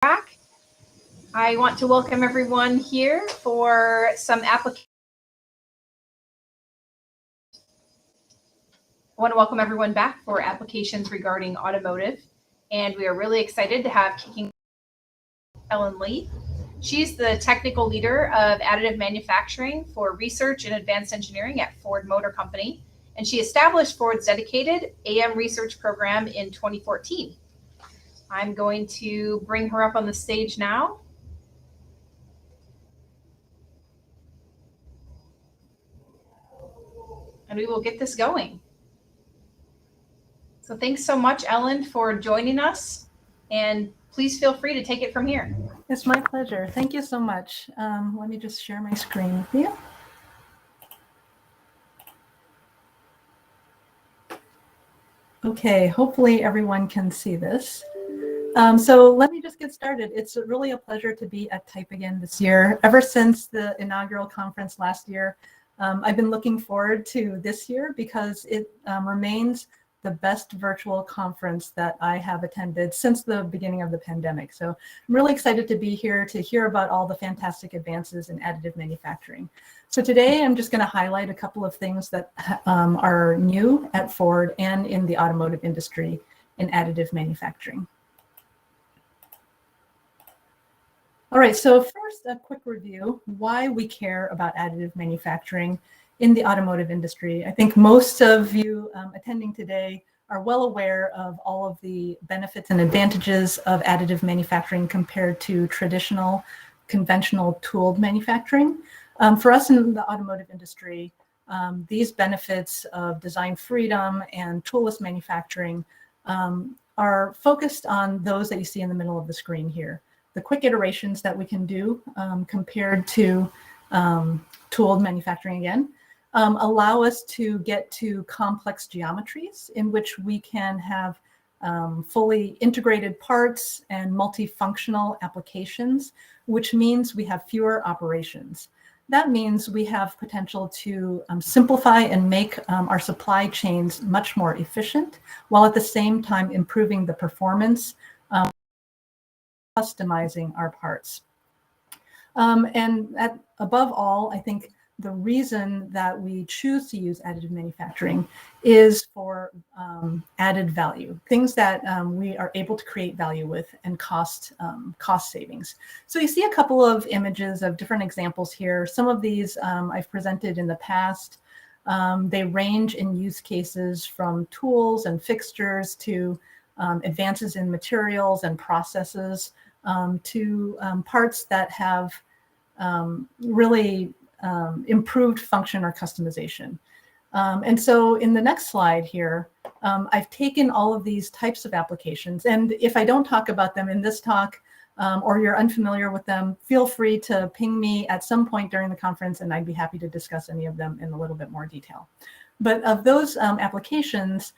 back. I want to welcome everyone here for some applications. I want to welcome everyone back for applications regarding automotive. And we are really excited to have kicking Ellen Lee. She's the technical leader of additive manufacturing for research and advanced engineering at Ford Motor Company. And she established Ford's dedicated AM research program in 2014. I'm going to bring her up on the stage now. And we will get this going. So thanks so much, Ellen, for joining us. And please feel free to take it from here. It's my pleasure. Thank you so much. Let me just share my screen with you. Okay, hopefully everyone can see this. So let me just get started. It's really a pleasure to be at TIPE again this year. Ever since the inaugural conference last year, I've been looking forward to this year because it remains the best virtual conference that I have attended since the beginning of the pandemic. So I'm really excited to be here to hear about all the fantastic advances in additive manufacturing. So today I'm just going to highlight a couple of things that are new at Ford and in the automotive industry in additive manufacturing. All right, so first, a quick review, why we care about additive manufacturing in the automotive industry. I think most of you attending today are well aware of all of the benefits and advantages of additive manufacturing compared to traditional, conventional tooled manufacturing. For us in the automotive industry, these benefits of design freedom and toolless manufacturing are focused on those that you see in the middle of the screen here. The quick iterations that we can do compared to tooled manufacturing again, allow us to get to complex geometries in which we can have fully integrated parts and multifunctional applications, which means we have fewer operations. That means we have potential to simplify and make our supply chains much more efficient, while at the same time improving the performance, customizing our parts. And above all, I think the reason that we choose to use additive manufacturing is for added value, things that we are able to create value with and cost savings. So you see a couple of images of different examples here. Some of these I've presented in the past. They range in use cases from tools and fixtures to advances in materials and processes to parts that have really improved function or customization. And so in the next slide here, I've taken all of these types of applications, and if I don't talk about them in this talk, or you're unfamiliar with them, feel free to ping me at some point during the conference and I'd be happy to discuss any of them in a little bit more detail. But of those applications,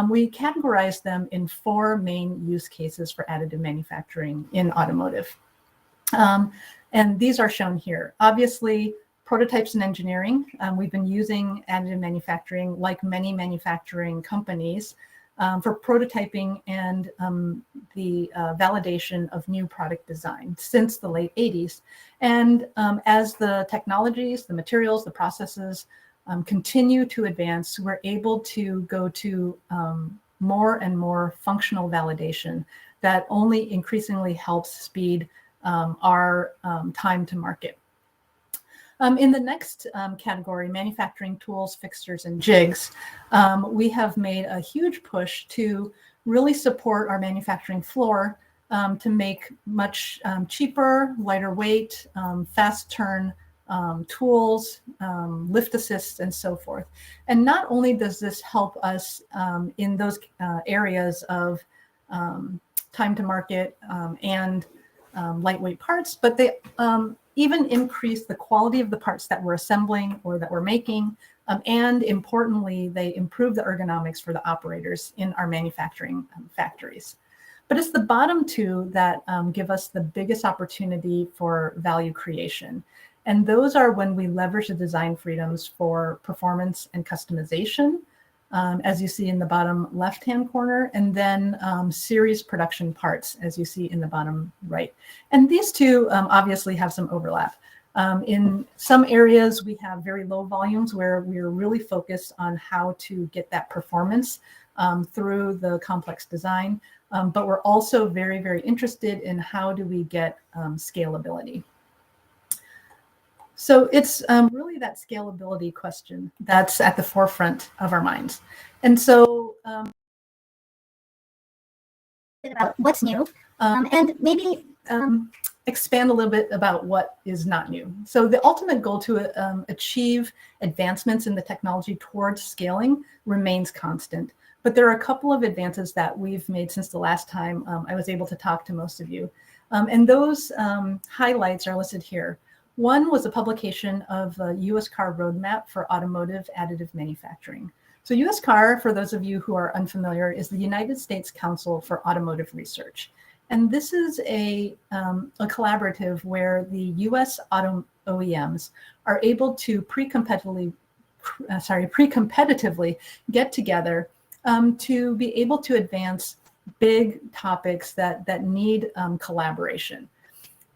we categorize them in 4 main use cases for additive manufacturing in automotive. And these are shown here. Obviously, prototypes and engineering. We've been using additive manufacturing, like many manufacturing companies, for prototyping and the validation of new product design since the late 80s. And as the technologies, the materials, the processes continue to advance, we're able to go to more and more functional validation that only increasingly helps speed our time to market. In the next category, manufacturing tools, fixtures, and jigs, we have made a huge push to really support our manufacturing floor to make much cheaper, lighter weight, fast turn tools, lift assists, and so forth. And not only does this help us in those areas of time to market and lightweight parts, but they even increase the quality of the parts that we're assembling or that we're making. And importantly, they improve the ergonomics for the operators in our manufacturing factories. But it's the bottom 2 that give us the biggest opportunity for value creation. And those are when we leverage the design freedoms for performance and customization, as you see in the bottom left-hand corner, and then series production parts, as you see in the bottom right. And these two obviously have some overlap. In some areas, we have very low volumes where we're really focused on how to get that performance through the complex design. But we're also very, very interested in how do we get scalability. So it's really that scalability question that's at the forefront of our minds. And so about what's new and maybe expand a little bit about what is not new. So the ultimate goal to achieve advancements in the technology towards scaling remains constant. But there are a couple of advances that we've made since the last time I was able to talk to most of you. And those highlights are listed here. One was a publication of a US car roadmap for automotive additive manufacturing. So US car, for those of you who are unfamiliar, is the United States Council for Automotive Research. And this is a collaborative where the US auto OEMs are able to pre-competitively get together to be able to advance big topics that need collaboration.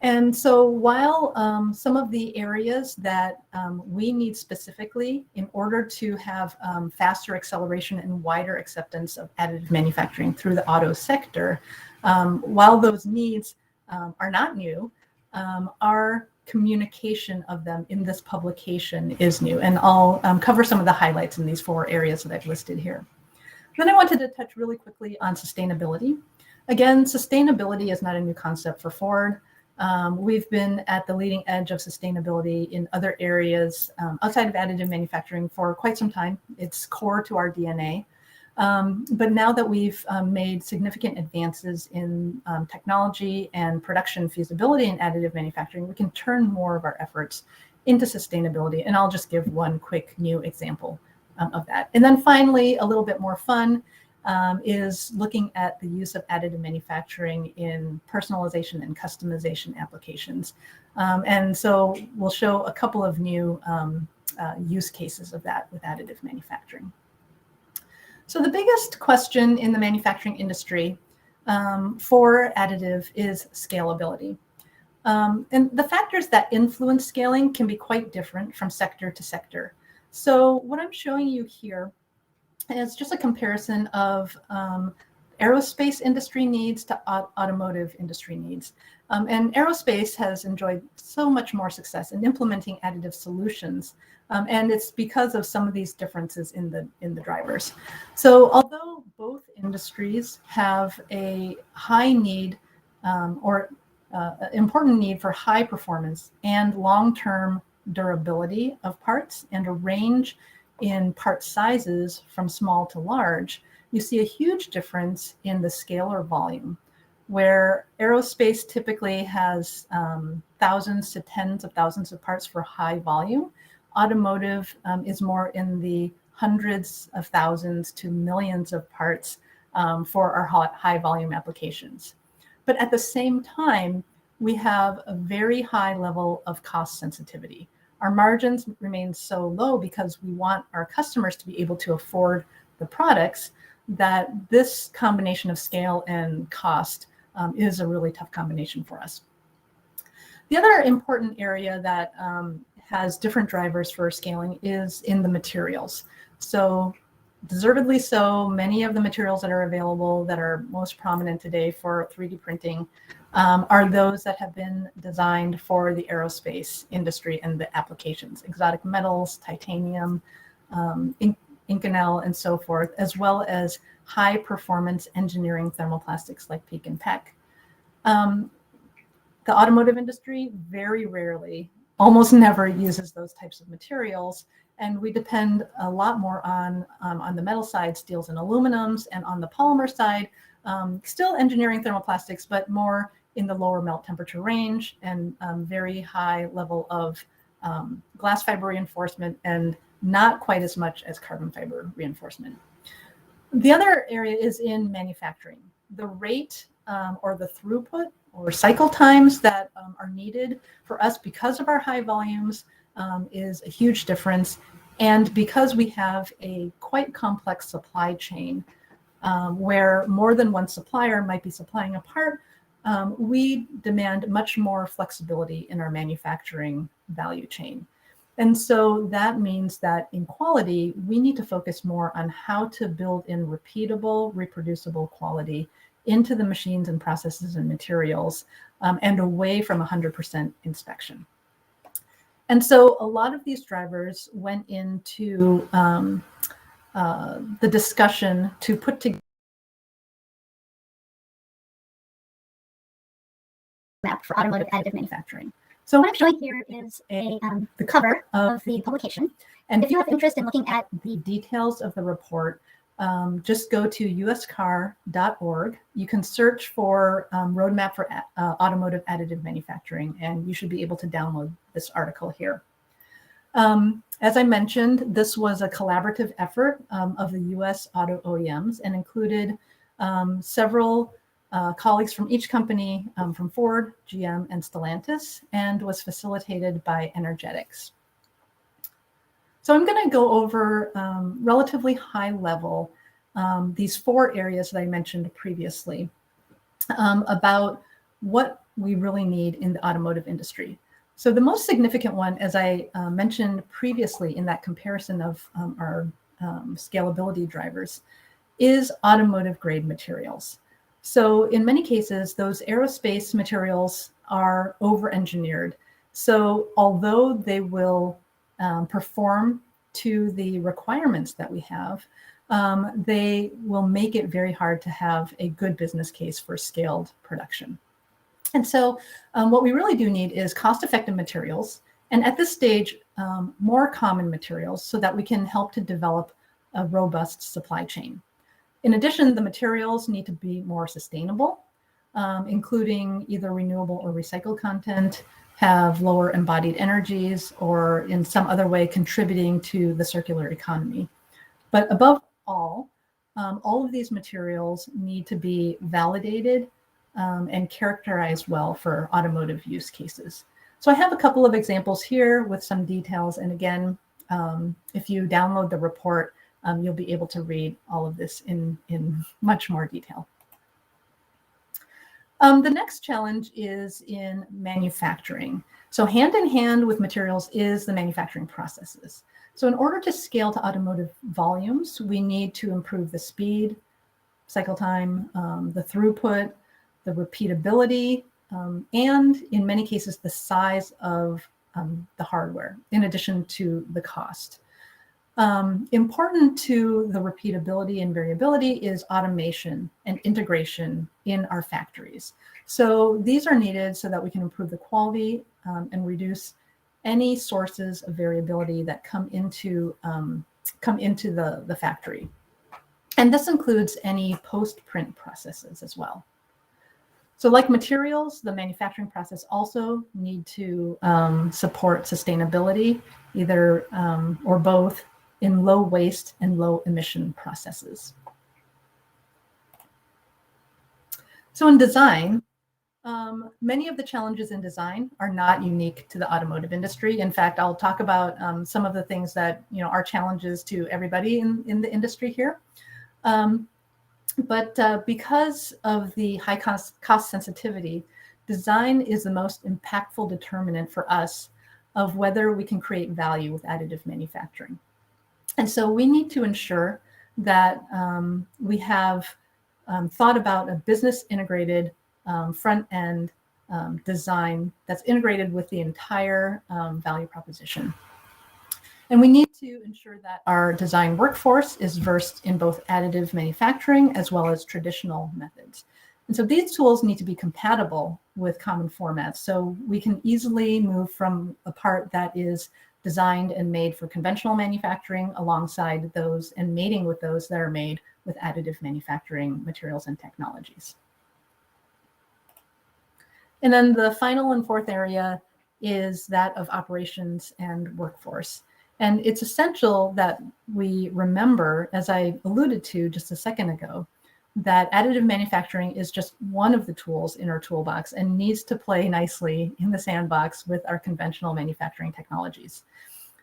And so while some of the areas that we need specifically in order to have faster acceleration and wider acceptance of additive manufacturing through the auto sector, while those needs are not new, our communication of them in this publication is new. And I'll cover some of the highlights in these 4 areas that I've listed here. Then I wanted to touch really quickly on sustainability. Again, sustainability is not a new concept for Ford. We've been at the leading edge of sustainability in other areas outside of additive manufacturing for quite some time. It's core to our DNA. But now that we've made significant advances in technology and production feasibility in additive manufacturing, we can turn more of our efforts into sustainability. And I'll just give one quick new example of that. And then finally, a little bit more fun, is looking at the use of additive manufacturing in personalization and customization applications. And so we'll show a couple of new use cases of that with additive manufacturing. So the biggest question in the manufacturing industry for additive is scalability. And the factors that influence scaling can be quite different from sector to sector. So what I'm showing you here is just a comparison of aerospace industry needs to automotive industry needs. And aerospace has enjoyed so much more success in implementing additive solutions. And it's because of some of these differences in the drivers. So although both industries have a high need important need for high performance and long-term durability of parts and a range in part sizes from small to large, you see a huge difference in the scale or volume, where aerospace typically has thousands to tens of thousands of parts for high volume. Automotive is more in the hundreds of thousands to millions of parts for our high volume applications. But at the same time, we have a very high level of cost sensitivity. Our margins remain so low because we want our customers to be able to afford the products that this combination of scale and cost is a really tough combination for us. The other important area that has different drivers for scaling is in the materials. So deservedly so, many of the materials that are available that are most prominent today for 3D printing are those that have been designed for the aerospace industry and the applications, exotic metals, titanium, Inconel, and so forth, as well as high performance engineering thermoplastics like PEEK and PEC. The automotive industry very rarely, almost never uses those types of materials. And we depend a lot more on the metal side, steels and aluminums, and on the polymer side, still engineering thermoplastics, but more in the lower melt temperature range and very high level of glass fiber reinforcement and not quite as much as carbon fiber reinforcement. The other area is in manufacturing. The rate or the throughput or cycle times that are needed for us because of our high volumes is a huge difference. And because we have a quite complex supply chain where more than one supplier might be supplying a part, we demand much more flexibility in our manufacturing value chain. And so that means that in quality, we need to focus more on how to build in repeatable, reproducible quality into the machines and processes and materials, and away from 100% inspection. And so a lot of these drivers went into the discussion to put together map for automotive additive manufacturing. So what I'm showing here is the cover of the publication. And if you have interest in looking at the details of the report, just go to uscar.org. You can search for Roadmap for Automotive Additive Manufacturing, and you should be able to download this article here. As I mentioned, this was a collaborative effort of the US auto OEMs and included several colleagues from each company, from Ford, GM, and Stellantis, and was facilitated by Energetics. So I'm going to go over relatively high level these 4 areas that I mentioned previously about what we really need in the automotive industry. So the most significant one, as I mentioned previously in that comparison of our scalability drivers, is automotive grade materials. So in many cases, those aerospace materials are over-engineered. So although they will perform to the requirements that we have, they will make it very hard to have a good business case for scaled production. And so what we really do need is cost-effective materials, and at this stage, more common materials so that we can help to develop a robust supply chain. In addition, the materials need to be more sustainable, including either renewable or recycled content, have lower embodied energies, or in some other way contributing to the circular economy. But above all of these materials need to be validated and characterized well for automotive use cases. So I have a couple of examples here with some details. And again, if you download the report, you'll be able to read all of this in much more detail. The next challenge is in manufacturing. So hand in hand with materials is the manufacturing processes. So in order to scale to automotive volumes, we need to improve the speed, cycle time, the throughput, the repeatability, and in many cases, the size of the hardware, in addition to the cost. Important to the repeatability and variability is automation and integration in our factories. So these are needed so that we can improve the quality and reduce any sources of variability that come into the factory. And this includes any post-print processes as well. So like materials, the manufacturing process also need to support sustainability, either or both, in low waste and low emission processes. So in design, many of the challenges in design are not unique to the automotive industry. In fact, I'll talk about some of the things that are challenges to everybody in the industry here. But because of the high cost sensitivity, design is the most impactful determinant for us of whether we can create value with additive manufacturing. And so we need to ensure that we have thought about a business integrated front end design that's integrated with the entire value proposition. And we need to ensure that our design workforce is versed in both additive manufacturing as well as traditional methods. And so these tools need to be compatible with common formats. So we can easily move from a part that is designed and made for conventional manufacturing alongside those and mating with those that are made with additive manufacturing materials and technologies. And then the final and fourth area is that of operations and workforce. And it's essential that we remember, as I alluded to just a second ago, that additive manufacturing is just one of the tools in our toolbox and needs to play nicely in the sandbox with our conventional manufacturing technologies.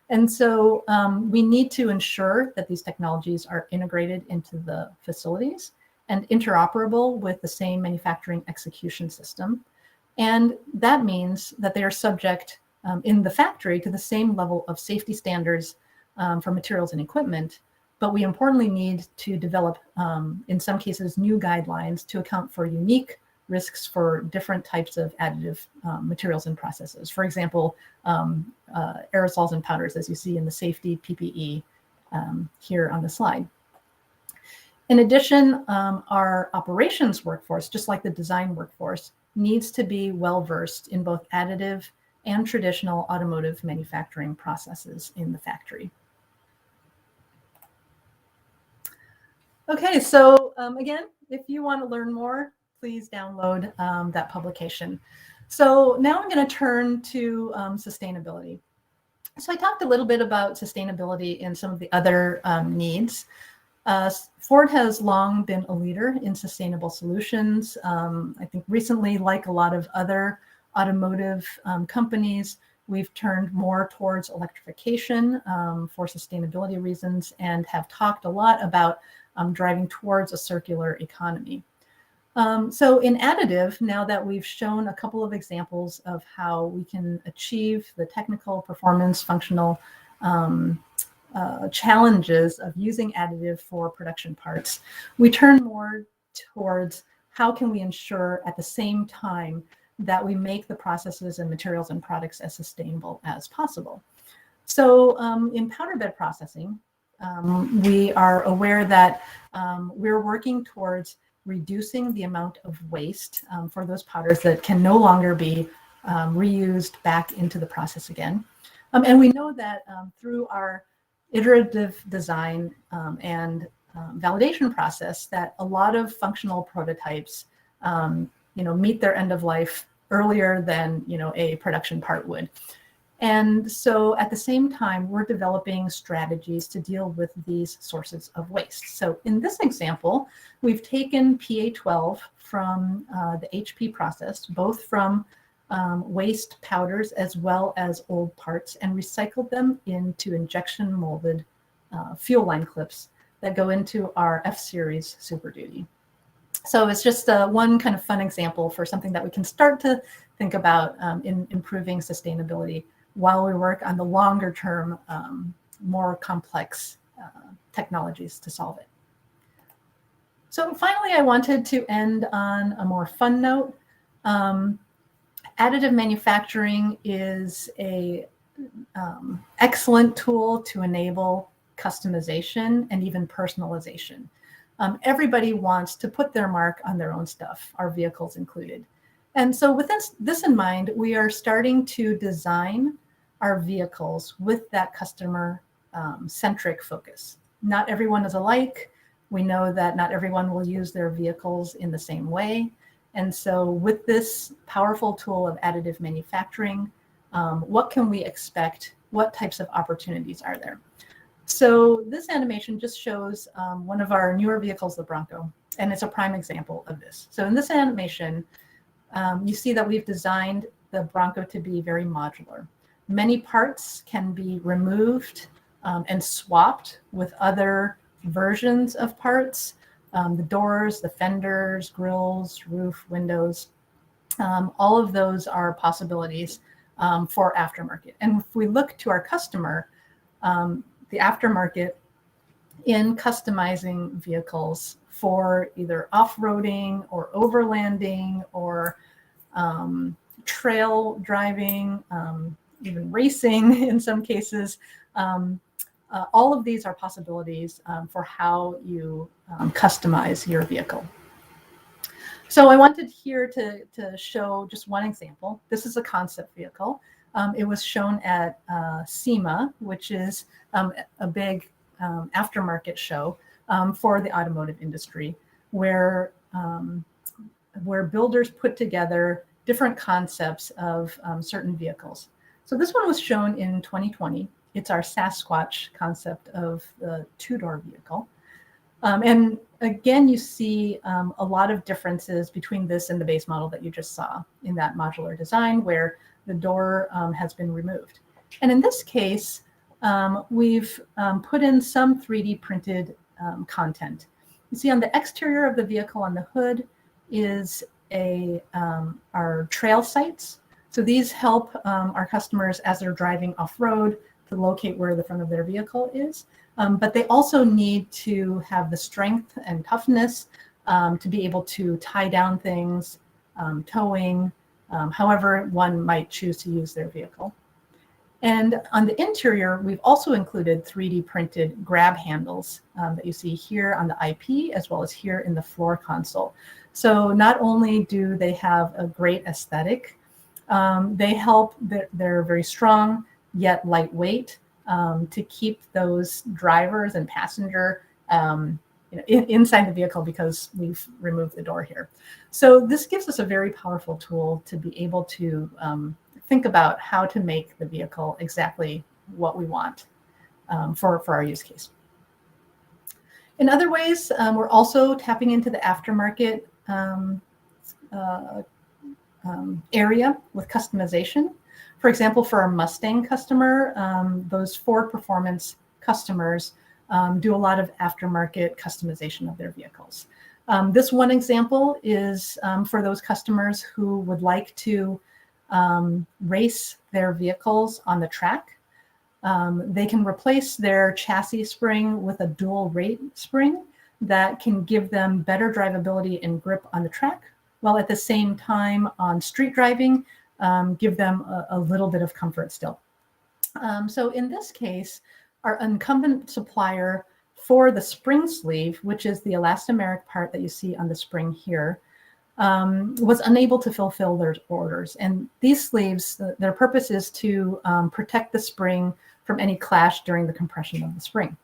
And so we need to ensure that these technologies are integrated into the facilities and interoperable with the same manufacturing execution system. And that means that they are subject in the factory to the same level of safety standards for materials and equipment. But we importantly need to develop, in some cases, new guidelines to account for unique risks for different types of additive materials and processes. For example, aerosols and powders, as you see in the safety PPE here on the slide. In addition, our operations workforce, just like the design workforce, needs to be well-versed in both additive and traditional automotive manufacturing processes in the factory. Okay, so again, if you want to learn more, please download that publication. So now I'm going to turn to sustainability. So I talked a little bit about sustainability in some of the other needs. Ford has long been a leader in sustainable solutions. I think recently, like a lot of other automotive companies, we've turned more towards electrification for sustainability reasons and have talked a lot about driving towards a circular economy. So in additive, now that we've shown a couple of examples of how we can achieve the technical, performance, functional challenges of using additive for production parts, we turn more towards how can we ensure at the same time that we make the processes and materials and products as sustainable as possible. So in powder bed processing, we are aware that we're working towards reducing the amount of waste for those powders that can no longer be reused back into the process again. And we know that through our iterative design and validation process, that a lot of functional prototypes meet their end of life earlier than a production part would. And so at the same time, we're developing strategies to deal with these sources of waste. So in this example, we've taken PA12 from the HP process, both from waste powders as well as old parts, and recycled them into injection molded fuel line clips that go into our F-Series Super Duty. So it's just one kind of fun example for something that we can start to think about in improving sustainability while we work on the longer term, more complex technologies to solve it. So finally, I wanted to end on a more fun note. Additive manufacturing is a excellent tool to enable customization and even personalization. Everybody wants to put their mark on their own stuff, our vehicles included. And so with this in mind, we are starting to design our vehicles with that customer centric focus. Not everyone is alike. We know that not everyone will use their vehicles in the same way. And so with this powerful tool of additive manufacturing, what can we expect? What types of opportunities are there? So this animation just shows one of our newer vehicles, the Bronco, and it's a prime example of this. So in this animation, you see that we've designed the Bronco to be very modular. Many parts can be removed and swapped with other versions of parts. The doors, the fenders, grills, roof, windows, all of those are possibilities for aftermarket. And if we look to our customer, the aftermarket in customizing vehicles for either off-roading or overlanding or trail driving, even racing in some cases, all of these are possibilities for how you customize your vehicle. So I wanted here to show just one example. This is a concept vehicle. It was shown at SEMA, which is a big aftermarket show for the automotive industry, where builders put together different concepts of certain vehicles. So this one was shown in 2020. It's our Sasquatch concept of the two-door vehicle. And again, you see a lot of differences between this and the base model that you just saw in that modular design where the door has been removed. And in this case, we've put in some 3D printed content. You see on the exterior of the vehicle on the hood is our trail sites. So these help our customers as they're driving off-road to locate where the front of their vehicle is. But they also need to have the strength and toughness to be able to tie down things, towing, however one might choose to use their vehicle. And on the interior, we've also included 3D printed grab handles that you see here on the IP, as well as here in the floor console. So not only do they have a great aesthetic, they help, they're very strong, yet lightweight to keep those drivers and passenger inside the vehicle because we've removed the door here. So this gives us a very powerful tool to be able to think about how to make the vehicle exactly what we want for our use case. In other ways, we're also tapping into the aftermarket area with customization. For example, for our Mustang customer, those Ford Performance customers do a lot of aftermarket customization of their vehicles. This one example is for those customers who would like to race their vehicles on the track. They can replace their chassis spring with a dual rate spring that can give them better drivability and grip on the track, while at the same time on street driving, give them a little bit of comfort still. So in this case, our incumbent supplier for the spring sleeve, which is the elastomeric part that you see on the spring here, was unable to fulfill their orders. And these sleeves, their purpose is to protect the spring from any clash during the compression of the spring.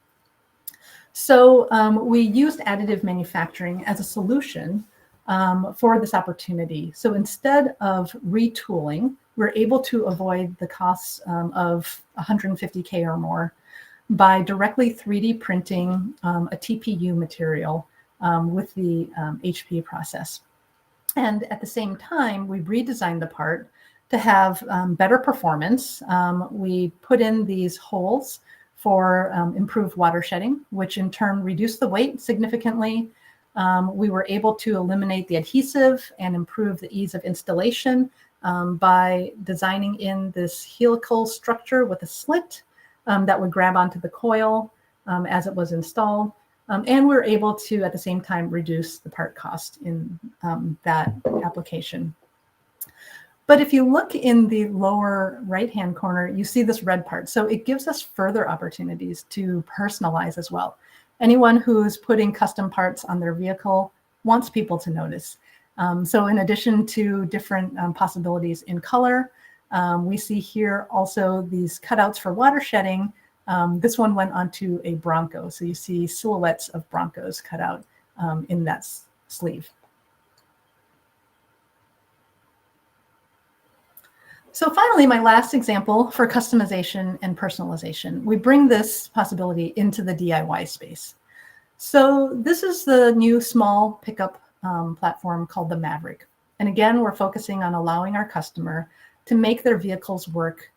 So we used additive manufacturing as a solution for this opportunity. So instead of retooling, we're able to avoid the costs of $150K or more by directly 3D printing a TPU material with the HP process. And at the same time, we redesigned the part to have better performance. We put in these holes for improved water shedding, which in turn reduced the weight significantly. We were able to eliminate the adhesive and improve the ease of installation by designing in this helical structure with a slit that would grab onto the coil as it was installed. And we're able to, at the same time, reduce the part cost in that application. But if you look in the lower right-hand corner, you see this red part. So it gives us further opportunities to personalize as well. Anyone who's putting custom parts on their vehicle wants people to notice. So in addition to different possibilities in color, we see here also these cutouts for water shedding. This one went onto a Bronco. So you see silhouettes of Broncos cut out in that sleeve. So finally, my last example for customization and personalization. We bring this possibility into the DIY space. So this is the new small pickup platform called the Maverick. And again, we're focusing on allowing our customer to make their vehicles work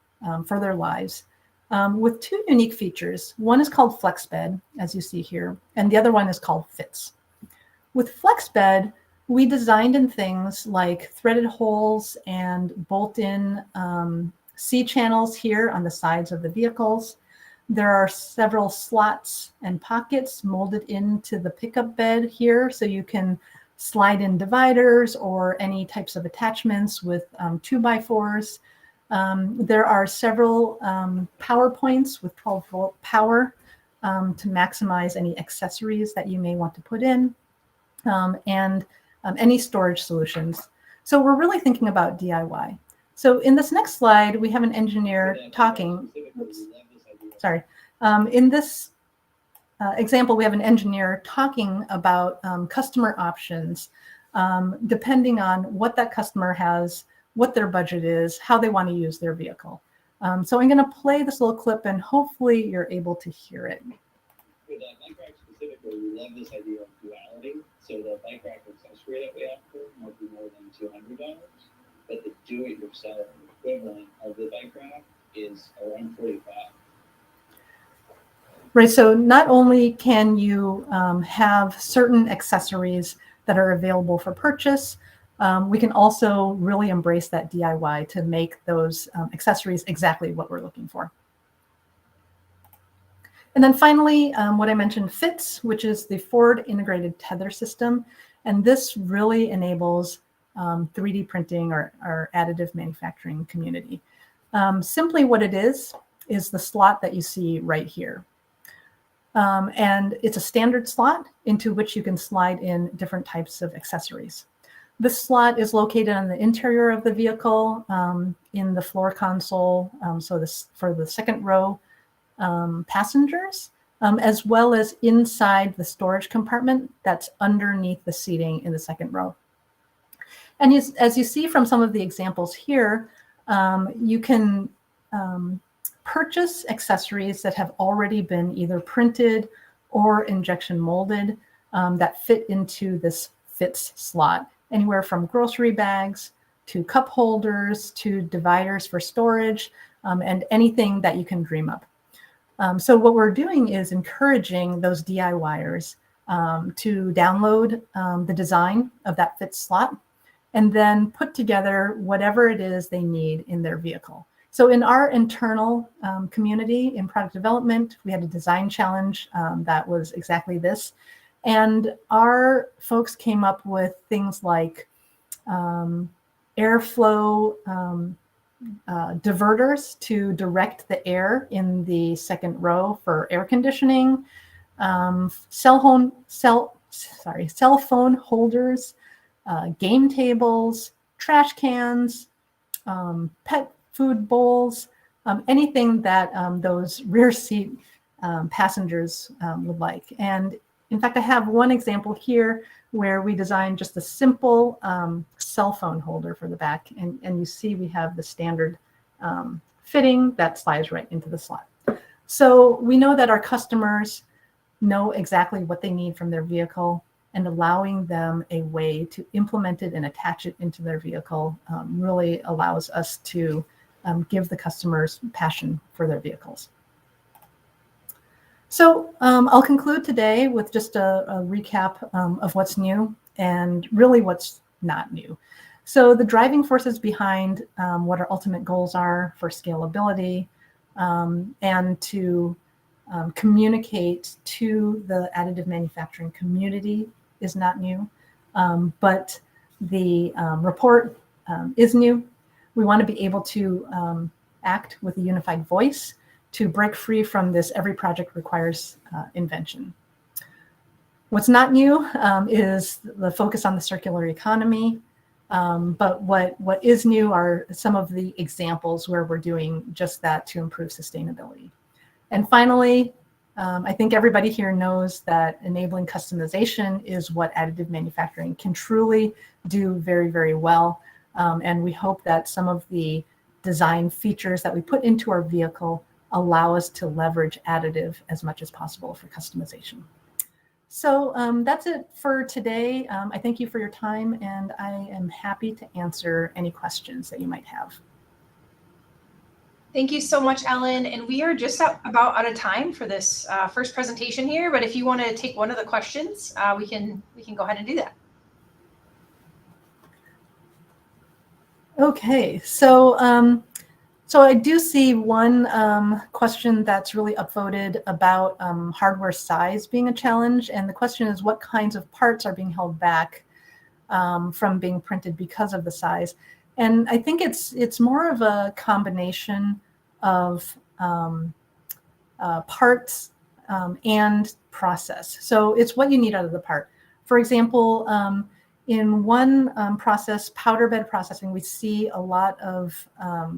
for their lives with two unique features. One is called FlexBed, as you see here, and the other one is called Fits. With FlexBed, we designed in things like threaded holes and bolt-in C-channels here on the sides of the vehicles. There are several slots and pockets molded into the pickup bed here, so you can slide in dividers or any types of attachments with 2x4s. There are several power points with 12-volt power to maximize any accessories that you may want to put in, and any storage solutions. So we're really thinking about DIY. So in this next slide, we have an engineer talking. Oops, sorry. In this example, we have an engineer talking about customer options, depending on what that customer has, what their budget is, how they want to use their vehicle. So I'm going to play this little clip, and hopefully you're able to hear it. With bike rack specifically, we love this idea of duality. So the bike rack accessory that we offer might be more than $200, but the do-it-yourself equivalent of the bike rack is around $45. Right, so not only can you have certain accessories that are available for purchase, we can also really embrace that DIY to make those accessories exactly what we're looking for. And then finally, what I mentioned, FITS, which is the Forward Integrated Tether System. And this really enables 3D printing or additive manufacturing community. Simply what it is the slot that you see right here. And it's a standard slot into which you can slide in different types of accessories. This slot is located on the interior of the vehicle in the floor console. So this for the second row passengers, as well as inside the storage compartment that's underneath the seating in the second row. And as you see from some of the examples here, you can purchase accessories that have already been either printed or injection molded that fit into this FITS slot, anywhere from grocery bags to cup holders to dividers for storage and anything that you can dream up. So what we're doing is encouraging those DIYers to download the design of that FITS slot and then put together whatever it is they need in their vehicle. So in our internal community in product development, we had a design challenge that was exactly this. And our folks came up with things like airflow diverters to direct the air in the second row for air conditioning, cell phone holders, game tables, trash cans, pet food bowls, anything that those rear seat passengers would like. And in fact, I have one example here where we designed just a simple cell phone holder for the back. And you see we have the standard fitting that slides right into the slot. So we know that our customers know exactly what they need from their vehicle, and allowing them a way to implement it and attach it into their vehicle really allows us to give the customers passion for their vehicles. So I'll conclude today with just a recap of what's new and really what's not new. So the driving forces behind what our ultimate goals are for scalability and to communicate to the additive manufacturing community is not new, but the report is new. We want to be able to act with a unified voice to break free from this every project requires invention. What's not new is the focus on the circular economy, but what is new are some of the examples where we're doing just that to improve sustainability. And finally, I think everybody here knows that enabling customization is what additive manufacturing can truly do very, very well. And we hope that some of the design features that we put into our vehicle allow us to leverage additive as much as possible for customization. So that's it for today. I thank you for your time, and I am happy to answer any questions that you might have. Thank you so much, Ellen. And we are just about out of time for this first presentation here. But if you want to take one of the questions, we can go ahead and do that. Okay, so so I do see one question that's really upvoted about hardware size being a challenge. And the question is, what kinds of parts are being held back from being printed because of the size? And I think it's more of a combination of parts and process. So it's what you need out of the part. For example, in one process, powder bed processing, we see a lot of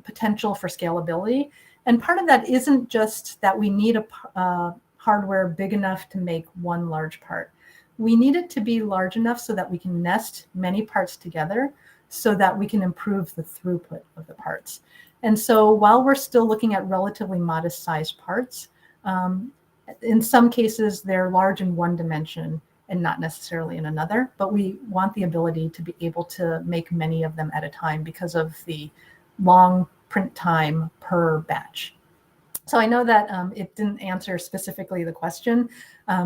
potential for scalability. And part of that isn't just that we need a hardware big enough to make one large part. We need it to be large enough so that we can nest many parts together so that we can improve the throughput of the parts. And so while we're still looking at relatively modest sized parts, in some cases they're large in one dimension and not necessarily in another, but we want the ability to be able to make many of them at a time because of the long print time per batch. So I know that it didn't answer specifically the question.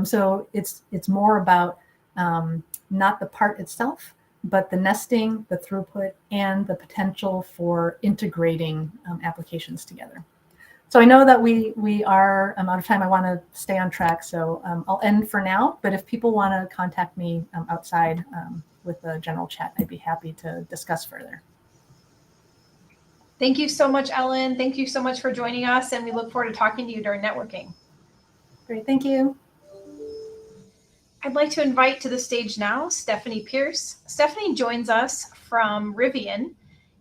So it's more about not the part itself, but the nesting, the throughput, and the potential for integrating applications together. So I know that we are out of time. I want to stay on track, so I'll end for now. But if people want to contact me outside with the general chat, I'd be happy to discuss further. Thank you so much, Ellen. Thank you so much for joining us, and we look forward to talking to you during networking. Great, thank you. I'd like to invite to the stage now Stephanie Pearce. Stephanie joins us from Rivian,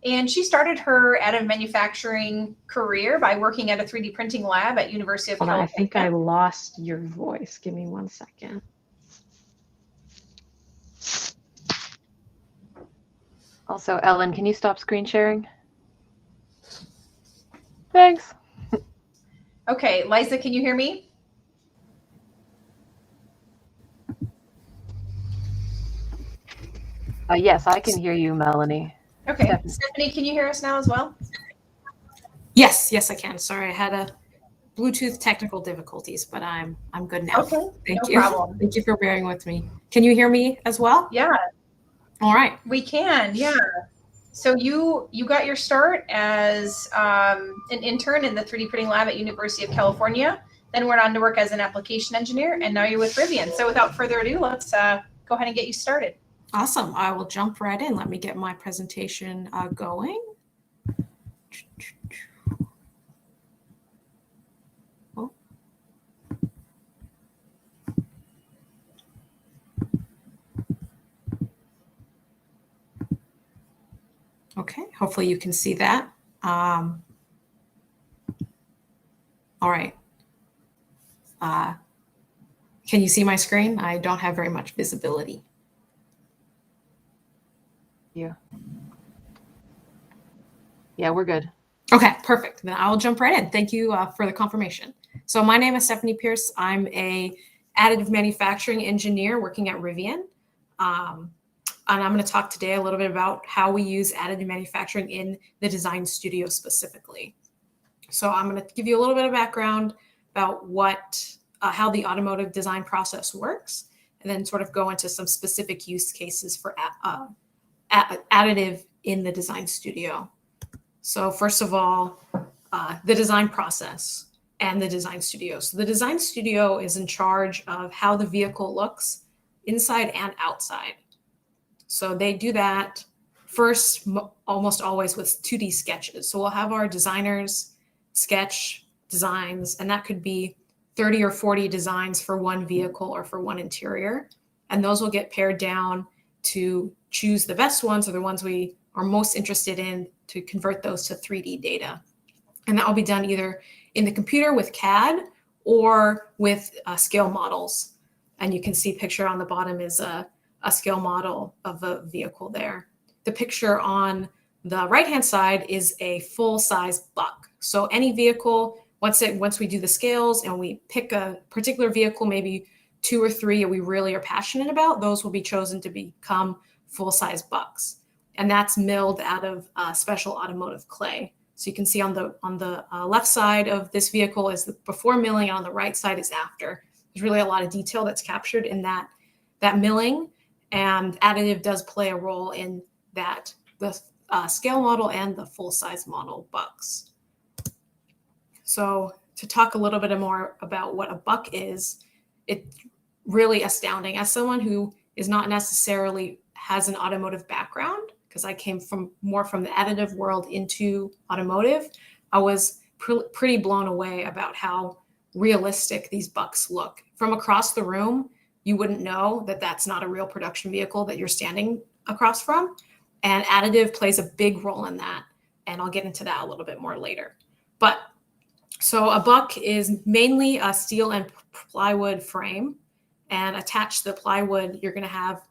and she started her additive manufacturing career by working at a 3D printing lab at University of California. I think I lost your voice. Give me 1 second. Also, Ellen, can you stop screen sharing? Thanks. Okay, Liza, can you hear me? Yes, I can hear you, Melanie. Okay, Stephanie, can you hear us now as well? Yes, I can. Sorry, I had a Bluetooth technical difficulties, but I'm good now. Okay, Thank no you. problem. Thank you for bearing with me. Can you hear me as well? Yeah. All right. We can, yeah. So you got your start as an intern in the 3D printing lab at University of California, then went on to work as an application engineer, and now you're with Rivian. So without further ado, let's go ahead and get you started. Awesome. I will jump right in. Let me get my presentation going. Oh. Okay, hopefully you can see that. All right. Can you see my screen? I don't have very much visibility. Yeah, we're good. Okay, perfect. Then I'll jump right in. Thank you for the confirmation. So my name is Stephanie Pearce. I'm a additive manufacturing engineer working at Rivian. And I'm going to talk today a little bit about how we use additive manufacturing in the design studio specifically. So I'm going to give you a little bit of background about how the automotive design process works, and then sort of go into some specific use cases for additive in the design studio. So first of all, the design process and the design studio. So the design studio is in charge of how the vehicle looks inside and outside. So they do that first, almost always with 2D sketches. So we'll have our designers sketch designs, and that could be 30 or 40 designs for one vehicle or for one interior. And those will get pared down to choose the best ones, or the ones we are most interested in, to convert those to 3D data. And that will be done either in the computer with CAD or with scale models. And you can see picture on the bottom is a scale model of a vehicle there. The picture on the right-hand side is a full-size buck. So any vehicle, once we do the scales and we pick a particular vehicle, maybe 2 or 3 we really are passionate about, those will be chosen to become full-size bucks. And that's milled out of special automotive clay. So you can see on the left side of this vehicle is the before milling, and on the right side is after. There's really a lot of detail that's captured in that milling, and additive does play a role in that, the scale model and the full-size model bucks. So to talk a little bit more about what a buck is, it's really astounding. As someone who is not necessarily has an automotive background, because I came more from the additive world into automotive, I was pretty blown away about how realistic these bucks look. From across the room, you wouldn't know that that's not a real production vehicle that you're standing across from. And additive plays a big role in that. And I'll get into that a little bit more later. But so a buck is mainly a steel and plywood frame. And attached to the plywood, you're going to have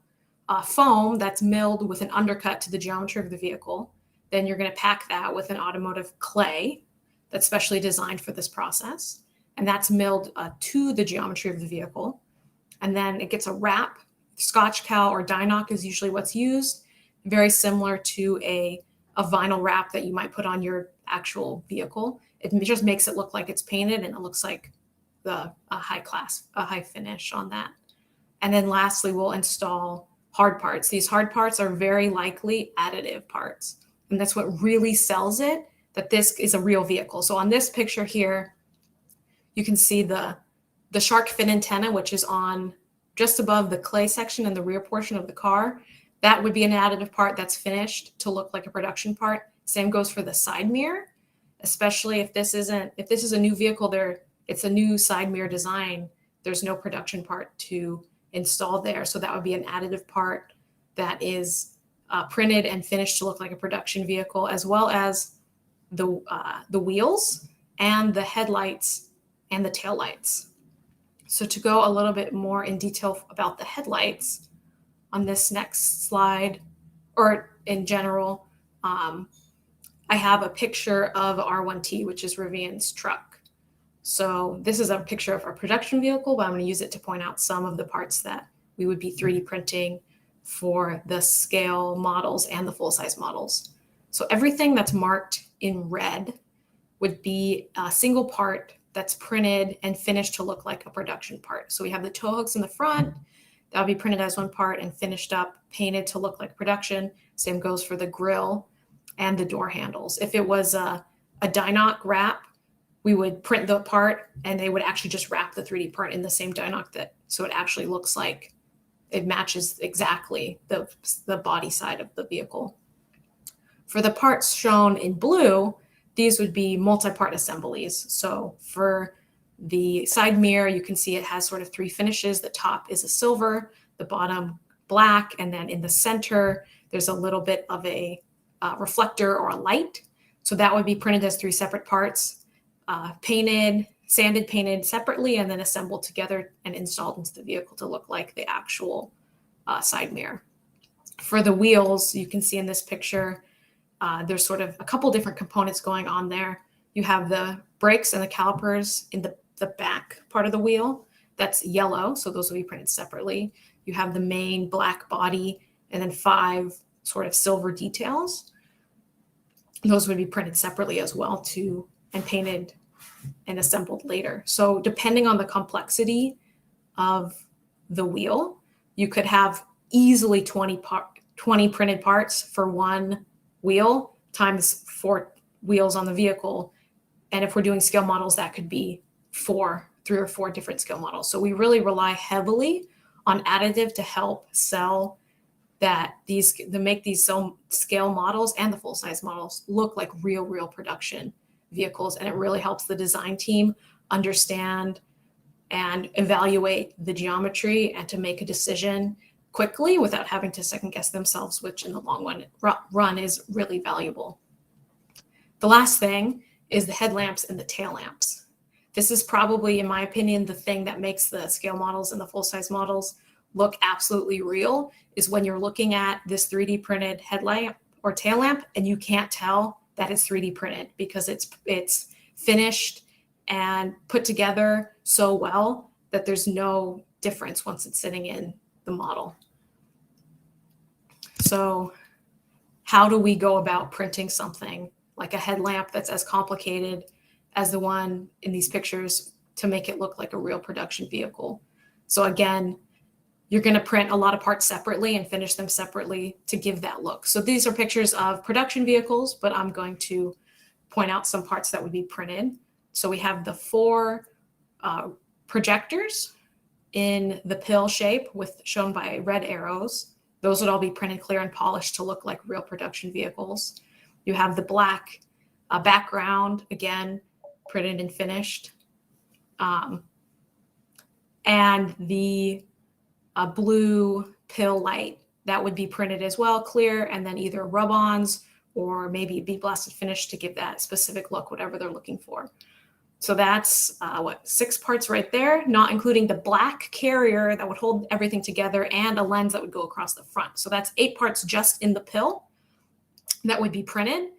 foam that's milled with an undercut to the geometry of the vehicle. Then you're going to pack that with an automotive clay that's specially designed for this process. And that's milled to the geometry of the vehicle. And then it gets a wrap. Scotch Cal or Dynoc is usually what's used, very similar to a a vinyl wrap that you might put on your actual vehicle. It just makes it look like it's painted, and it looks like a high finish on that. And then lastly, we'll install hard parts. These hard parts are very likely additive parts. And that's what really sells it, that this is a real vehicle. So on this picture here, you can see the shark fin antenna, which is on just above the clay section in the rear portion of the car. That would be an additive part that's finished to look like a production part. Same goes for the side mirror, especially if this is a new vehicle, it's a new side mirror design. There's no production part to install there. So that would be an additive part that is printed and finished to look like a production vehicle, as well as the wheels and the headlights and the taillights. So to go a little bit more in detail about the headlights on this next slide, or in general, I have a picture of R1T, which is Rivian's truck. So this is a picture of our production vehicle, but I'm going to use it to point out some of the parts that we would be 3D printing for the scale models and the full-size models. So everything that's marked in red would be a single part that's printed and finished to look like a production part. So we have the tow hooks in the front, that would be printed as one part and finished up, painted to look like production. Same goes for the grille and the door handles. If it was a Dynoc wrap, we would print the part and they would actually just wrap the 3D part in the same Dynoc, so it actually looks like it matches exactly the body side of the vehicle. For the parts shown in blue, these would be multi-part assemblies. So for the side mirror, you can see it has sort of 3 finishes. The top is a silver, the bottom black, and then in the center, there's a little bit of a reflector or a light. So that would be printed as 3 separate parts, sanded, painted separately, and then assembled together and installed into the vehicle to look like the actual side mirror. For the wheels, you can see in this picture, there's sort of a couple different components going on there. You have the brakes and the calipers in the back part of the wheel. That's yellow, so those will be printed separately. You have the main black body and then 5 sort of silver details. Those would be printed separately as well too, and painted and assembled later. So depending on the complexity of the wheel, you could have easily 20 printed parts for one wheel times 4 wheels on the vehicle. And if we're doing scale models, that could be 3 or 4 different scale models. So we really rely heavily on additive to help sell to make these scale models and the full-size models look like real production vehicles. And it really helps the design team understand and evaluate the geometry and to make a decision quickly without having to second guess themselves, which in the long run is really valuable. The last thing is the headlamps and the tail lamps. This is probably, in my opinion, the thing that makes the scale models and the full-size models look absolutely real, is when you're looking at this 3D printed headlamp or tail lamp and you can't tell that it's 3D printed because it's finished and put together so well that there's no difference once it's sitting in the model. So how do we go about printing something like a headlamp that's as complicated as the one in these pictures to make it look like a real production vehicle? So again, you're going to print a lot of parts separately and finish them separately to give that look. So these are pictures of production vehicles, but I'm going to point out some parts that would be printed. So we have the 4 projectors in the pill shape shown by red arrows. Those would all be printed clear and polished to look like real production vehicles. You have the black background, again, printed and finished. And the blue pill light, that would be printed as well, clear, and then either rub-ons or maybe be blasted finish to give that specific look, whatever they're looking for. So that's 6 parts right there, not including the black carrier that would hold everything together and a lens that would go across the front. So that's 8 parts just in the pill that would be printed,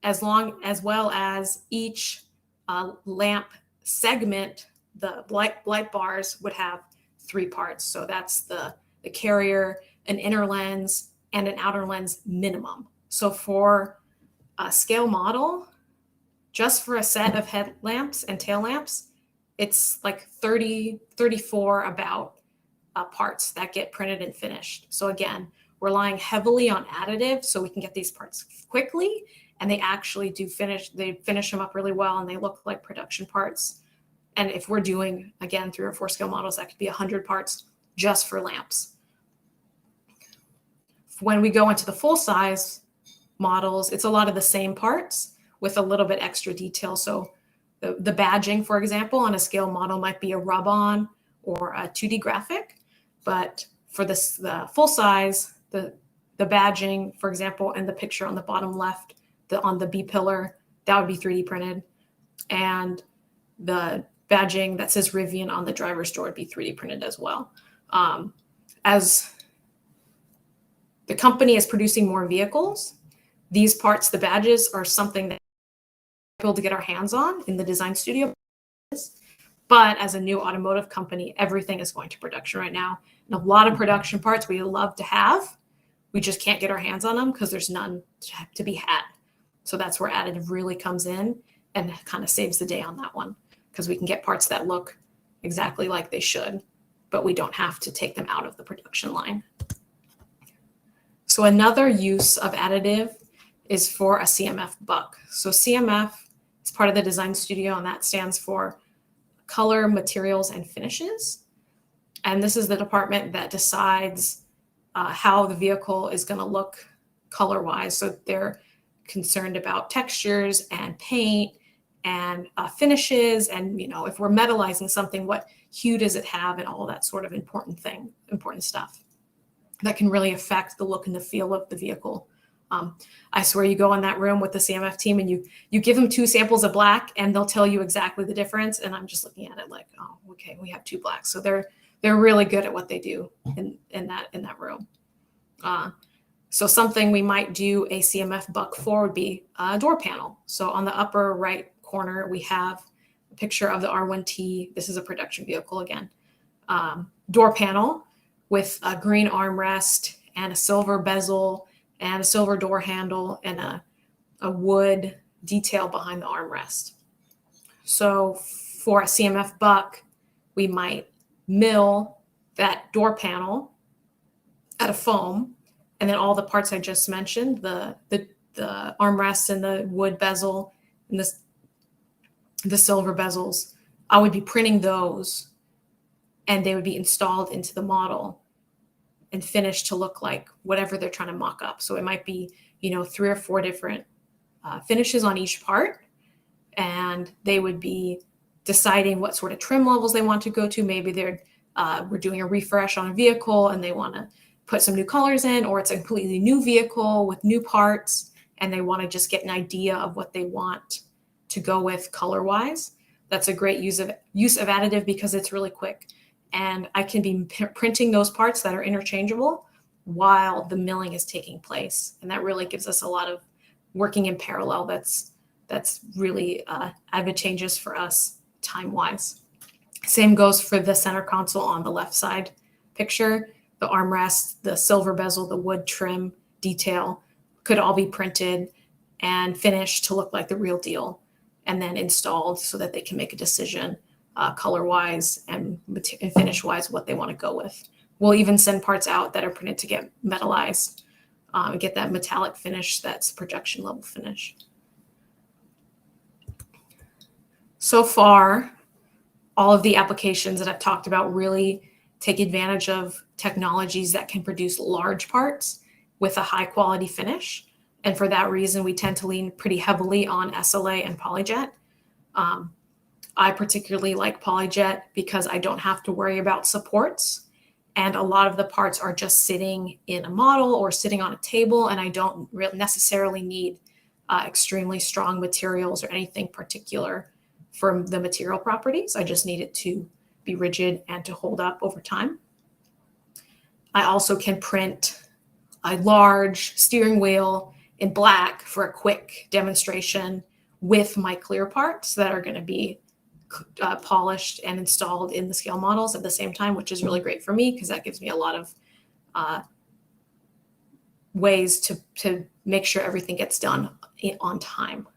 as well as each lamp segment, the light bars would have 3 parts. So that's the carrier, an inner lens, and an outer lens minimum. So for scale model, just for a set of headlamps and tail lamps, it's like 34 about parts that get printed and finished. So again, we're relying heavily on additive so we can get these parts quickly, and they actually do finish. They finish them up really well, and they look like production parts. And if we're doing, again, 3 or 4 scale models, that could be 100 parts just for lamps. When we go into the full size models, it's a lot of the same parts with a little bit extra detail. So the badging, for example, on a scale model might be a rub-on or a 2D graphic. But for the full size, the badging, for example, and the picture on the bottom left, on the B pillar, that would be 3D printed. And the badging that says Rivian on the driver's door would be 3D printed as well. As the company is producing more vehicles, these parts, the badges, are something that we're able to get our hands on in the design studio. But as a new automotive company, everything is going to production right now. And a lot of production parts we love to have, we just can't get our hands on them because there's none to be had. So that's where additive really comes in and kind of saves the day on that one, because we can get parts that look exactly like they should, but we don't have to take them out of the production line. So another use of additive is for a CMF buck. So CMF is part of the design studio, and that stands for color, materials, and finishes. And this is the department that decides how the vehicle is going to look color-wise. So they're concerned about textures and paint and finishes, and if we're metallizing something, what hue does it have, and all that sort of important stuff that can really affect the look and the feel of the vehicle. I swear, you go in that room with the CMF team and you give them 2 samples of black, and they'll tell you exactly the difference. And I'm just looking at it like, oh, okay, we have 2 blacks. So they're really good at what they do in that room. So something we might do a CMF buck for would be a door panel. So on the upper right corner, we have a picture of the R1T. This is a production vehicle again. Door panel with a green armrest and a silver bezel and a silver door handle and a wood detail behind the armrest. So for a CMF buck, we might mill that door panel out of foam, and then all the parts I just mentioned, the armrest and the wood bezel and the silver bezels, I would be printing those, and they would be installed into the model and finished to look like whatever they're trying to mock up. So it might be 3 or 4 different finishes on each part, and they would be deciding what sort of trim levels they want to go to. Maybe we're doing a refresh on a vehicle and they want to put some new colors in, or it's a completely new vehicle with new parts and they want to just get an idea of what they want to go with color-wise. That's a great use of additive because it's really quick. And I can be printing those parts that are interchangeable while the milling is taking place. And that really gives us a lot of working in parallel. That's really advantageous for us time-wise. Same goes for the center console on the left side picture. The armrest, the silver bezel, the wood trim detail could all be printed and finished to look like the real deal, and then installed so that they can make a decision color-wise and finish-wise what they want to go with. We'll even send parts out that are printed to get metallized, get that metallic finish that's projection level finish. So far, all of the applications that I've talked about really take advantage of technologies that can produce large parts with a high quality finish. And for that reason, we tend to lean pretty heavily on SLA and PolyJet. I particularly like PolyJet because I don't have to worry about supports. And a lot of the parts are just sitting in a model or sitting on a table, and I don't necessarily need extremely strong materials or anything particular for the material properties. I just need it to be rigid and to hold up over time. I also can print a large steering wheel in black for a quick demonstration with my clear parts that are going to be polished and installed in the scale models at the same time, which is really great for me because that gives me a lot of ways to make sure everything gets done on time.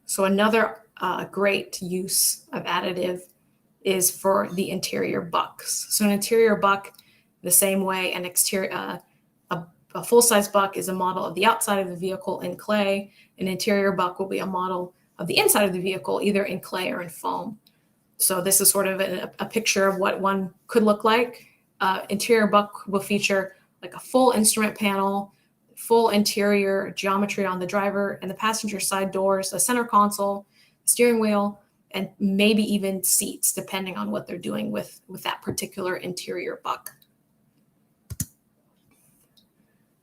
So another great use of additive is for the interior bucks. So an interior buck, the same way an exterior, a full-size buck is a model of the outside of the vehicle in clay. An interior buck will be a model of the inside of the vehicle, either in clay or in foam. So this is sort of a picture of what one could look like. Interior buck will feature like a full instrument panel, full interior geometry on the driver and the passenger side doors, a center console, steering wheel, and maybe even seats, depending on what they're doing with that particular interior buck.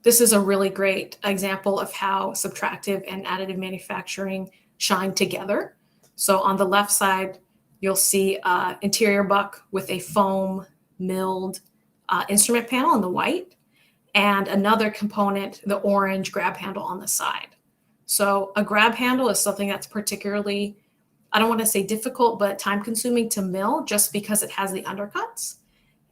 This is a really great example of how subtractive and additive manufacturing shine together. So on the left side, you'll see interior buck with a foam milled instrument panel in the white, and another component, the orange grab handle on the side. So a grab handle is something that's particularly, I don't want to say difficult, but time consuming to mill just because it has the undercuts.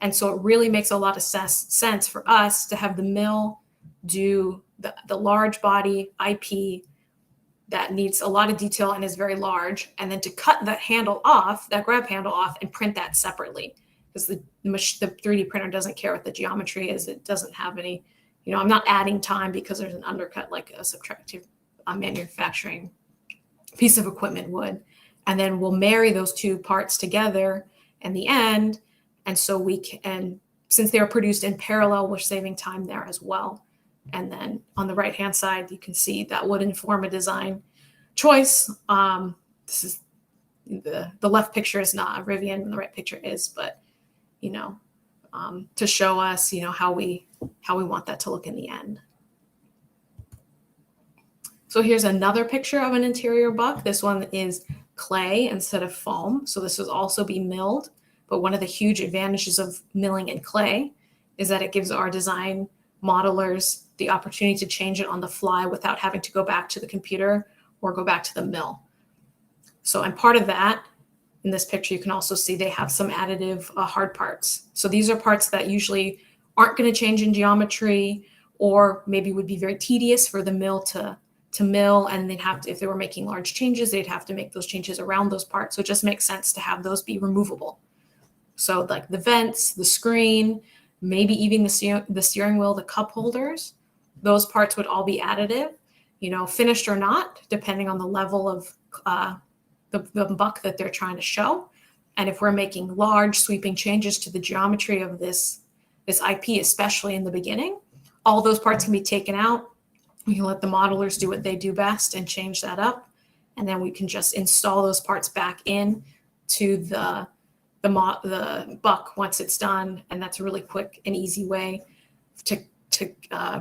And so it really makes a lot of sense for us to have the mill do the large body IP that needs a lot of detail and is very large, and then to cut that handle off, that grab handle off, and print that separately. Because the 3D printer doesn't care what the geometry is. It doesn't have any, I'm not adding time because there's an undercut like a subtractive manufacturing piece of equipment would. And then we'll marry those two parts together in the end. And so we can, and since they're produced in parallel, we're saving time there as well. And then on the right-hand side, you can see that would inform a design choice. This is the left picture is not a Rivian, and the right picture is, but to show us, how we want that to look in the end. So here's another picture of an interior buck. This one is clay instead of foam. So this would also be milled. But one of the huge advantages of milling in clay is that it gives our design modelers the opportunity to change it on the fly without having to go back to the computer or go back to the mill. So, and part of that, in this picture, you can also see they have some additive hard parts. So these are parts that usually aren't going to change in geometry, or maybe would be very tedious for the mill to mill, and they'd have to, if they were making large changes, they'd have to make those changes around those parts. So it just makes sense to have those be removable. So like the vents, the screen, maybe even the steering wheel, the cup holders, those parts would all be additive, finished or not, depending on the level of the buck that they're trying to show. And if we're making large sweeping changes to the geometry of this IP, especially in the beginning, all those parts can be taken out. We can let the modelers do what they do best and change that up. And then we can just install those parts back in to the buck once it's done. And that's a really quick and easy way to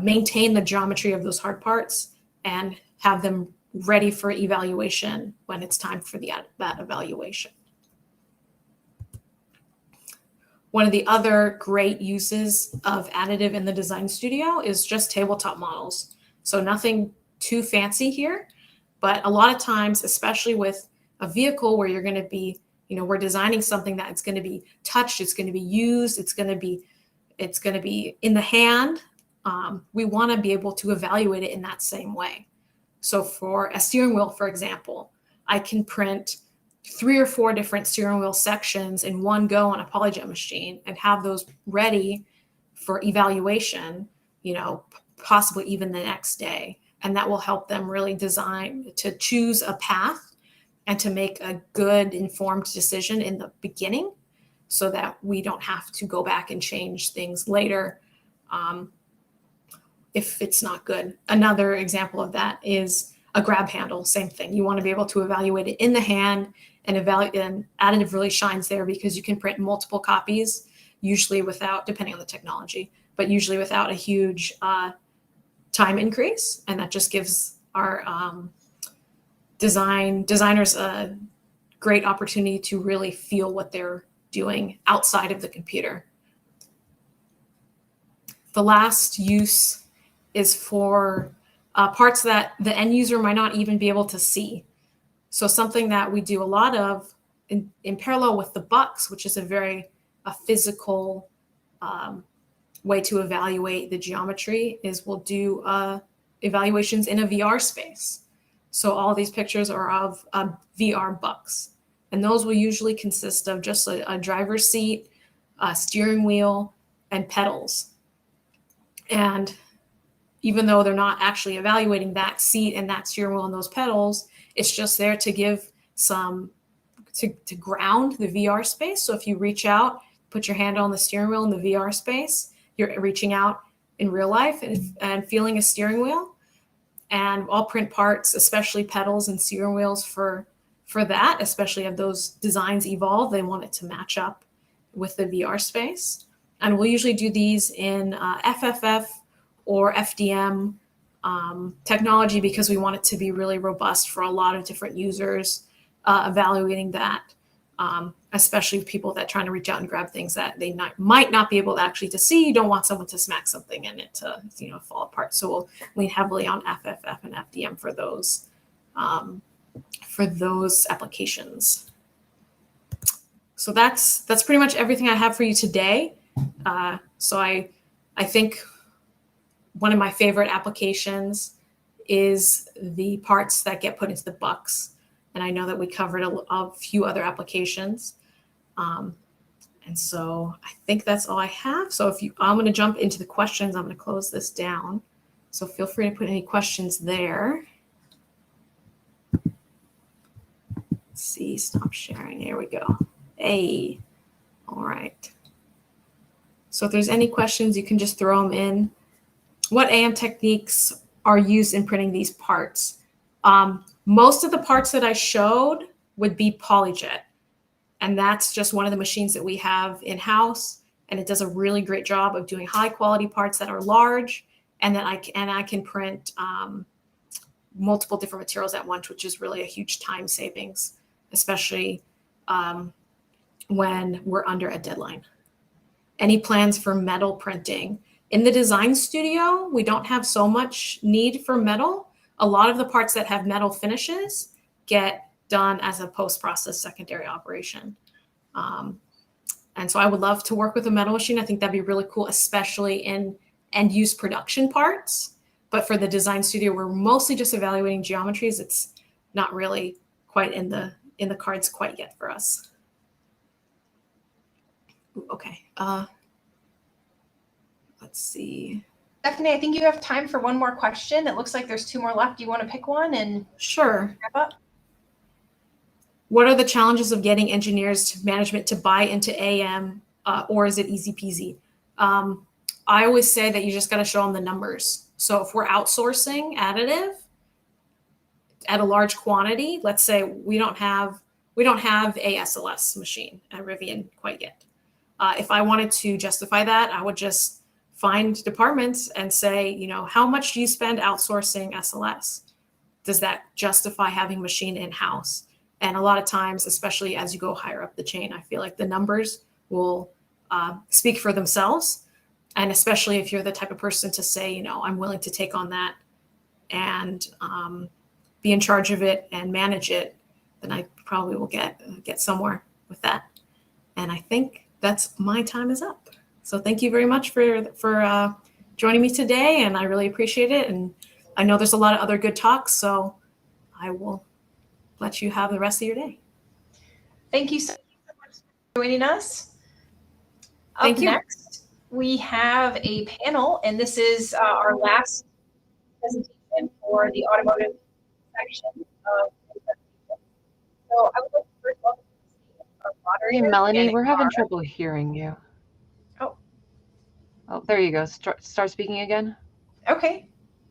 maintain the geometry of those hard parts and have them ready for evaluation when it's time for that evaluation. One of the other great uses of additive in the design studio is just tabletop models. So nothing too fancy here, but a lot of times, especially with a vehicle where you're going to be, we're designing something that it's going to be touched, it's going to be used, it's going to be in the hand. We want to be able to evaluate it in that same way. So for a steering wheel, for example, I can print 3 or 4 different steering wheel sections in one go on a PolyJet machine and have those ready for evaluation, possibly even the next day. And that will help them really design to choose a path and to make a good informed decision in the beginning so that we don't have to go back and change things later if it's not good. Another example of that is a grab handle, same thing. You want to be able to evaluate it in the hand, and additive really shines there because you can print multiple copies, usually without, depending on the technology, but usually without a huge time increase. And that just gives our designers a great opportunity to really feel what they're doing outside of the computer. The last use is for parts that the end user might not even be able to see. So something that we do a lot of in parallel with the bucks, which is a physical way to evaluate the geometry, is we'll do a evaluations in a VR space. So all these pictures are of VR bucks. And those will usually consist of just a driver's seat, a steering wheel, and pedals. And even though they're not actually evaluating that seat and that steering wheel and those pedals, it's just there to give some, to ground the VR space. So if you reach out, put your hand on the steering wheel in the VR space, you're reaching out in real life and feeling a steering wheel. And I'll print parts, especially pedals and steering wheels for that, especially if those designs evolve, they want it to match up with the VR space. And we'll usually do these in FFF or FDM technology because we want it to be really robust for a lot of different users evaluating that, especially people that are trying to reach out and grab things that they might not be able to actually to see. You don't want someone to smack something in it to fall apart. So we'll lean heavily on FFF and FDM for those applications. So that's pretty much everything I have for you today. So I think one of my favorite applications is the parts that get put into the bucks. And I know that we covered a few other applications. And so I think that's all I have. So I'm going to jump into the questions. I'm going to close this down. So feel free to put any questions there. Let's see, stop sharing. Here we go. Hey, all right. So if there's any questions, you can just throw them in. What AM techniques are used in printing these parts? Most of the parts that I showed would be PolyJet. And that's just one of the machines that we have in-house. And it does a really great job of doing high quality parts that are large. And then I can print multiple different materials at once, which is really a huge time savings, especially when we're under a deadline. Any plans for metal printing? In the design studio, we don't have so much need for metal. A lot of the parts that have metal finishes get done as a post-process secondary operation. And so I would love to work with a metal machine. I think that'd be really cool, especially in end-use production parts. But for the design studio, we're mostly just evaluating geometries. It's not really quite in the cards quite yet for us. Ooh, okay. Let's see. Stephanie, I think you have time for one more question. It looks like there's 2 more left. Do you want to pick one and Sure. wrap up? What are the challenges of getting engineers management to buy into AM, or is it easy peasy? I always say that you just got to show them the numbers. So if we're outsourcing additive at a large quantity, let's say we don't have a SLS machine at Rivian quite yet. If I wanted to justify that, I would just find departments and say, how much do you spend outsourcing SLS? Does that justify having a machine in-house? And a lot of times, especially as you go higher up the chain, I feel like the numbers will speak for themselves. And especially if you're the type of person to say, I'm willing to take on that and be in charge of it and manage it, then I probably will get somewhere with that. And I think that's my time is up. So thank you very much for joining me today, and I really appreciate it. And I know there's a lot of other good talks, so I will let you have the rest of your day. Thank you so much for joining us. Thank you. Next, we have a panel, and this is our last presentation for the automotive section of the presentation. So I would like to first welcome our Hey, moderator. Melanie, we're having trouble hearing you. Oh, there you go. Start speaking again. Okay.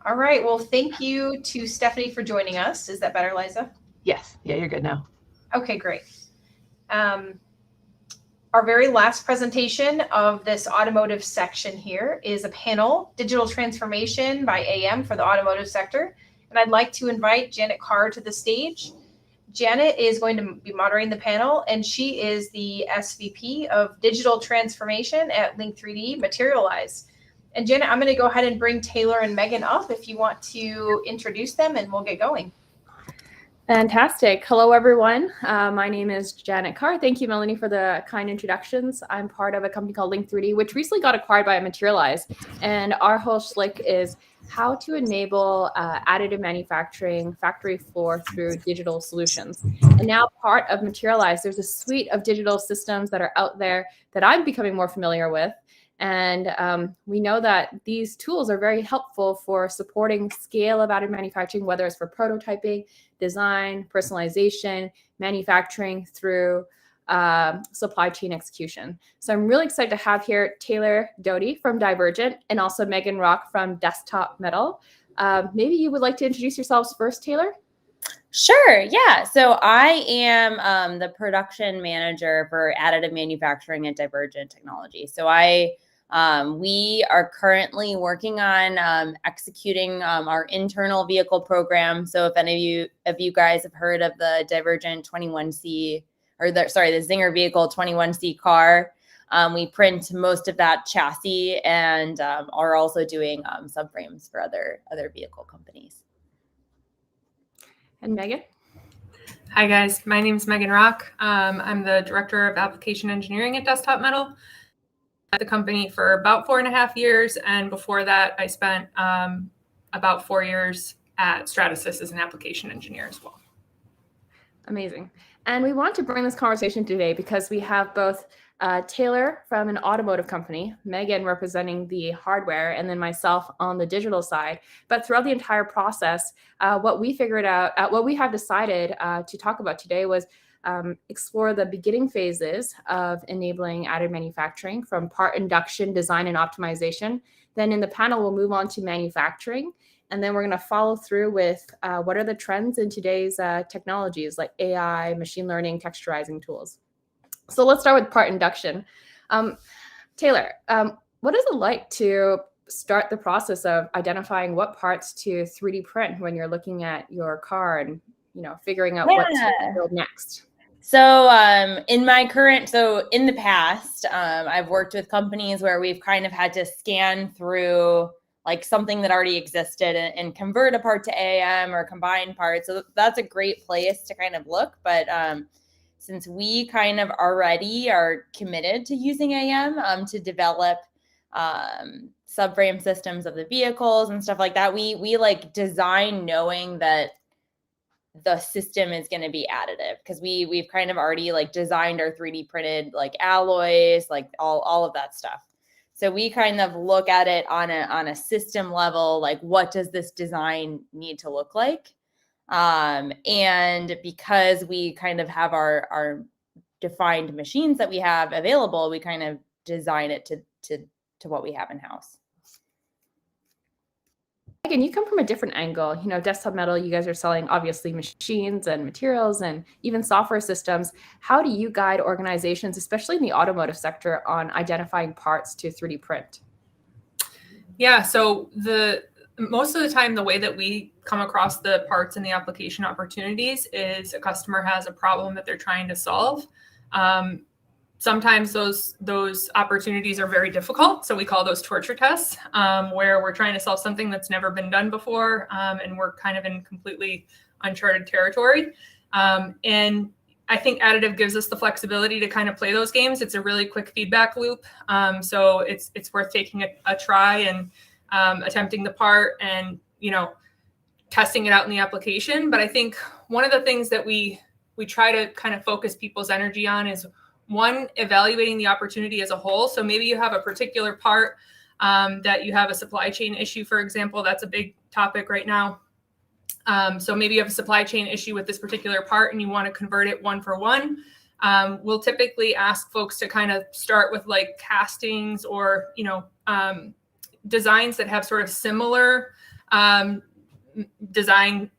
All right. Well, thank you to Stephanie for joining us. Is that better, Liza? Yes. Yeah, you're good now. Okay, great. Our very last presentation of this automotive section here is a panel, Digital Transformation by AM for the automotive sector. And I'd like to invite Janet Carr to the stage. Janet is going to be moderating the panel, and she is the SVP of Digital Transformation at Link3D Materialise. And Janet, I'm going to go ahead and bring Taylor and Meghan up if you want to introduce them, and we'll get going. Fantastic. Hello, everyone. My name is Janet Carr. Thank you, Melanie, for the kind introductions. I'm part of a company called Link3D, which recently got acquired by Materialise. And our whole schlick is how to enable additive manufacturing factory floor through digital solutions. And now part of Materialise, there's a suite of digital systems that are out there that I'm becoming more familiar with. And we know that these tools are very helpful for supporting scale of additive manufacturing, whether it's for prototyping, design, personalization, manufacturing through supply chain execution. So I'm really excited to have here Taylor Doty from Divergent and also Meghan Rock from Desktop Metal. Maybe you would like to introduce yourselves first, Taylor? Sure. Yeah. So I am the production manager for additive manufacturing at Divergent Technology. So we are currently working on executing our internal vehicle program. So if any of you guys have heard of the Divergent 21C, or the Zinger vehicle 21C car, we print most of that chassis and are also doing subframes for other vehicle companies. And Meghan? Hi guys, my name is Meghan Rock. I'm the Director of Application Engineering at Desktop Metal. At the company for about 4.5 years, and before that I spent about 4 years at Stratasys as an application engineer as well. Amazing. And we want to bring this conversation today because we have both Taylor from an automotive company, Meghan representing the hardware, and then myself on the digital side. But throughout the entire process, what we figured out, what we have decided to talk about today was explore the beginning phases of enabling additive manufacturing from part induction, design, and optimization. Then in the panel, we'll move on to manufacturing. And then we're going to follow through with what are the trends in today's technologies like AI, machine learning, texturizing tools. So let's start with part induction. Taylor, what is it like to start the process of identifying what parts to 3D print when you're looking at your car and figuring out what to build next? So in the past, I've worked with companies where we've kind of had to scan through like something that already existed and convert a part to AAM or combine parts. So that's a great place to kind of look. But since we kind of already are committed to using AM to develop subframe systems of the vehicles and stuff like that, we like design knowing that the system is going to be additive because we've kind of already like designed our 3D printed like alloys, like all of that stuff. So we kind of look at it on a system level, like what does this design need to look like? And because we kind of have our defined machines that we have available, we kind of design it to what we have in house. Again, you come from a different angle. Desktop Metal, you guys are selling obviously machines and materials and even software systems. How do you guide organizations, especially in the automotive sector, on identifying parts to 3D print? Yeah, so most of the time, the way that we come across the parts and the application opportunities is a customer has a problem that they're trying to solve. Sometimes those opportunities are very difficult. So we call those torture tests, where we're trying to solve something that's never been done before. And we're kind of in completely uncharted territory. And I think additive gives us the flexibility to kind of play those games. It's a really quick feedback loop. So it's worth taking a try and attempting the part and, testing it out in the application. But I think one of the things that we try to kind of focus people's energy on is one, evaluating the opportunity as a whole. So maybe you have a particular part that you have a supply chain issue, for example. That's a big topic right now. So maybe you have a supply chain issue with this particular part and you want to convert it one for one. We'll typically ask folks to kind of start with like castings or, designs that have sort of similar design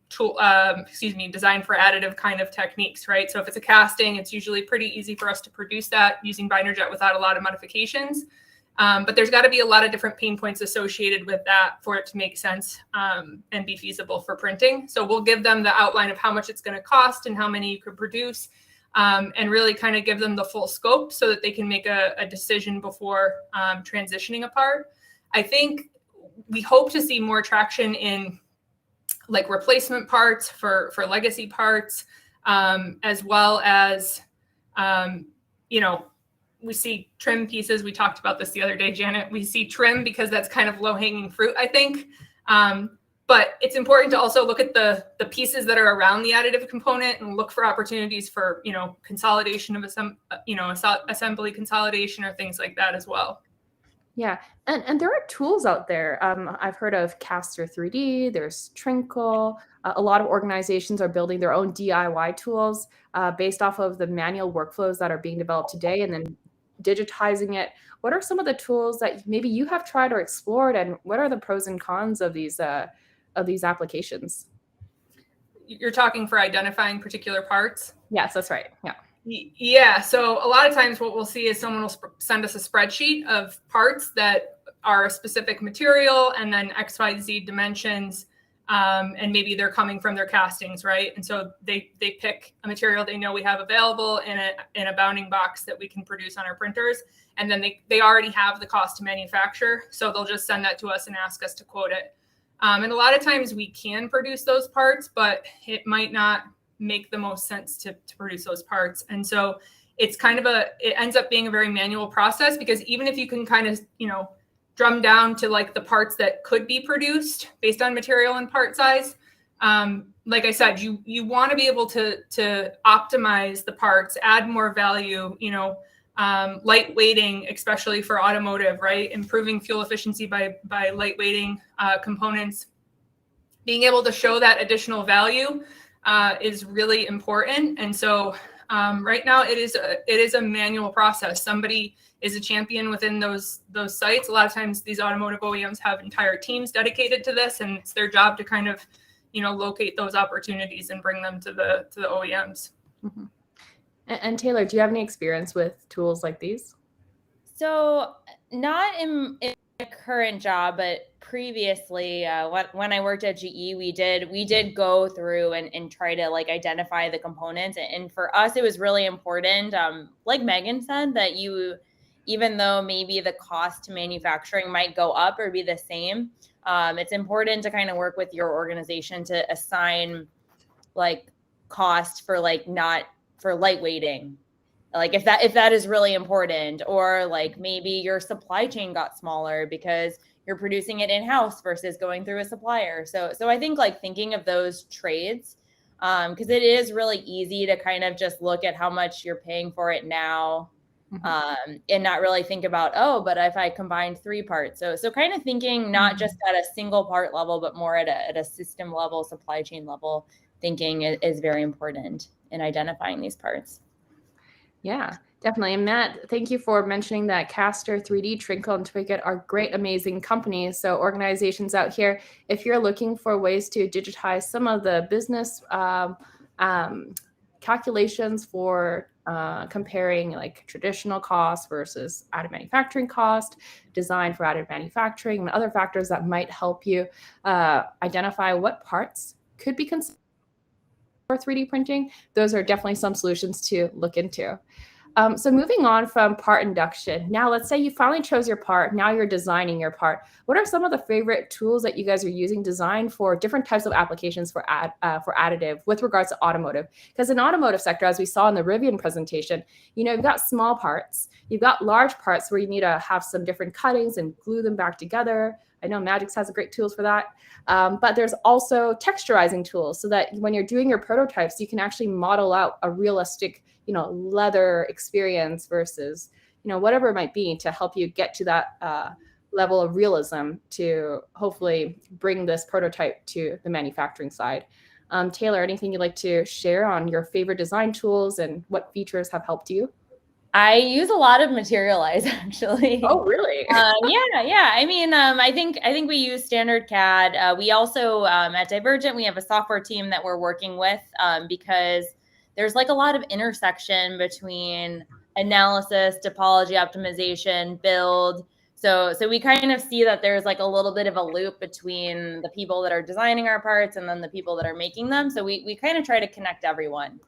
for additive kind of techniques, right? So if it's a casting, it's usually pretty easy for us to produce that using binder jet without a lot of modifications. But there's got to be a lot of different pain points associated with that for it to make sense and be feasible for printing. So we'll give them the outline of how much it's going to cost and how many you could produce, and really kind of give them the full scope so that they can make a decision before transitioning a part. I think we hope to see more traction in like replacement parts for legacy parts, as well as, you know, we see trim pieces. We talked about this the other day, Janet. We see trim because that's kind of low hanging fruit, I think. But it's important to also look at the pieces that are around the additive component and look for opportunities for, you know, consolidation of assembly consolidation or things like that as well. Yeah, and there are tools out there. I've heard of Caster 3D. There's Trinkle. A lot of organizations are building their own DIY tools based off of the manual workflows that are being developed today, and then digitizing it. What are some of the tools that maybe you have tried or explored, and what are the pros and cons of these applications? You're talking for identifying particular parts? Yes, that's right. Yeah. Yeah. So a lot of times what we'll see is someone will send us a spreadsheet of parts that are a specific material and then XYZ dimensions. And maybe they're coming from their castings, right? And so they pick a material they know we have available in a bounding box that we can produce on our printers. And then they already have the cost to manufacture. So they'll just send that to us and ask us to quote it. And a lot of times we can produce those parts, but it might not make the most sense to produce those parts. And so it's kind of it ends up being a very manual process, because even if you can kind of, you know, drum down to like the parts that could be produced based on material and part size, like I said, you want to be able to optimize the parts, add more value, you know, light weighting, especially for automotive, right? Improving fuel efficiency by light weighting components. Being able to show that additional value is really important. And so right now it is a manual process. Somebody is a champion within those sites. A lot of times these automotive OEMs have entire teams dedicated to this, and it's their job to kind of, you know, locate those opportunities and bring them to the OEMs. Mm-hmm. And Taylor, do you have any experience with tools like these? So not in my current job, but previously, when I worked at GE, we did go through and try to like identify the components. And for us, it was really important, like Meghan said, that even though maybe the cost to manufacturing might go up or be the same, it's important to kind of work with your organization to assign like cost for like not for lightweighting. Like if that is really important, or like maybe your supply chain got smaller because you're producing it in-house versus going through a supplier. So I think like thinking of those trades, because it is really easy to kind of just look at how much you're paying for it now, and not really think about, oh, but if I combined 3 parts. So kind of thinking not just at a single part level, but more at a system level, supply chain level thinking is very important in identifying these parts. Yeah, definitely. And Matt, thank you for mentioning that Caster 3D, Trinkle, and Twicket are great, amazing companies. So organizations out here, if you're looking for ways to digitize some of the business calculations for comparing like traditional costs versus additive manufacturing cost, design for additive manufacturing, and other factors that might help you identify what parts could be considered for 3D printing, those are definitely some solutions to look into. So moving on from part induction, now let's say you finally chose your part, now you're designing your part. What are some of the favorite tools that you guys are using design for different types of applications for additive with regards to automotive? Because in automotive sector, as we saw in the Rivian presentation, you know, you've got small parts, you've got large parts where you need to have some different cuttings and glue them back together. I know Magix has great tools for that. But there's also texturizing tools so that when you're doing your prototypes, you can actually model out a realistic, you know, leather experience versus, you know, whatever it might be to help you get to that level of realism to hopefully bring this prototype to the manufacturing side. Taylor, anything you'd like to share on your favorite design tools and what features have helped you? I use a lot of Materialise, actually. Oh, really? Yeah. I mean, I think we use standard CAD. We also at Divergent, we have a software team that we're working with because there's like a lot of intersection between analysis, topology optimization, build. So we kind of see that there's like a little bit of a loop between the people that are designing our parts and then the people that are making them. So we kind of try to connect everyone.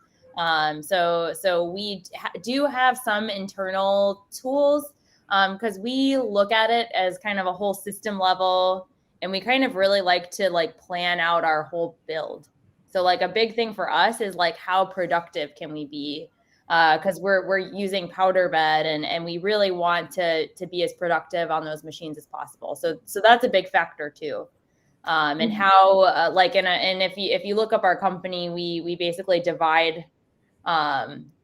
So we do have some internal tools because we look at it as kind of a whole system level And we kind of really like to like plan out our whole build. So like a big thing for us is like how productive can we be? Because we're using powder bed and we really want to be as productive on those machines as possible. So that's a big factor too. And how like and if you look up our company, we basically divide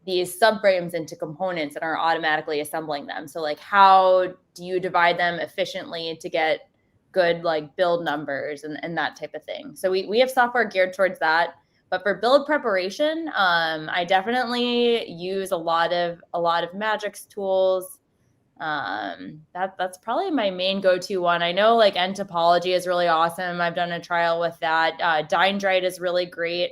these subframes into components and are automatically assembling them. So like how do you divide them efficiently to get good like build numbers and that type of thing. So we have software geared towards that. But for build preparation, I definitely use a lot of Magix tools. That's probably my main go-to one. I know like Topology is really awesome. I've done a trial with that. Dendrite is really great.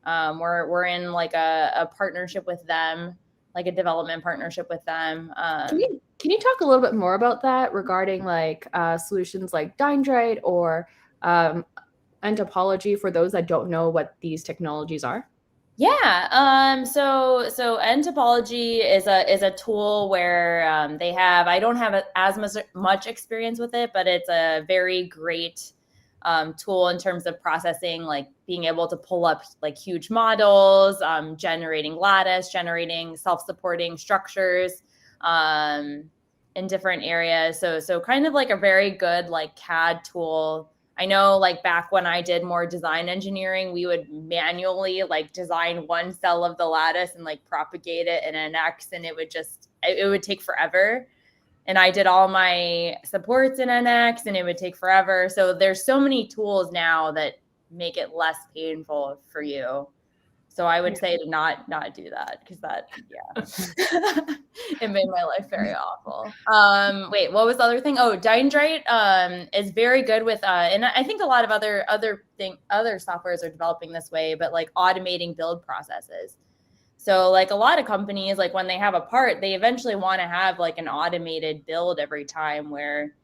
We're in like a partnership with them, like a development partnership with them. Can you talk a little bit more about that regarding like solutions like Dendrite or Topology for those that don't know what these technologies are? Yeah. So Topology is a tool where they have. I don't have as much experience with it, but it's a very great tool in terms of processing, like being able to pull up like huge models, generating lattice, generating self-supporting structures in different areas. So kind of like a very good like CAD tool. I know like back when I did more design engineering, we would manually like design one cell of the lattice and like propagate it in NX, and it would take forever. And I did all my supports in NX and it would take forever. So there's so many tools now that make it less painful for you. So I would say to not do that, because it made my life very awful. Wait, what was the other thing? Oh, Dendrite is very good with, and I think a lot of other softwares are developing this way, but like automating build processes. So like a lot of companies, like when they have a part, they eventually want to have like an automated build every time, where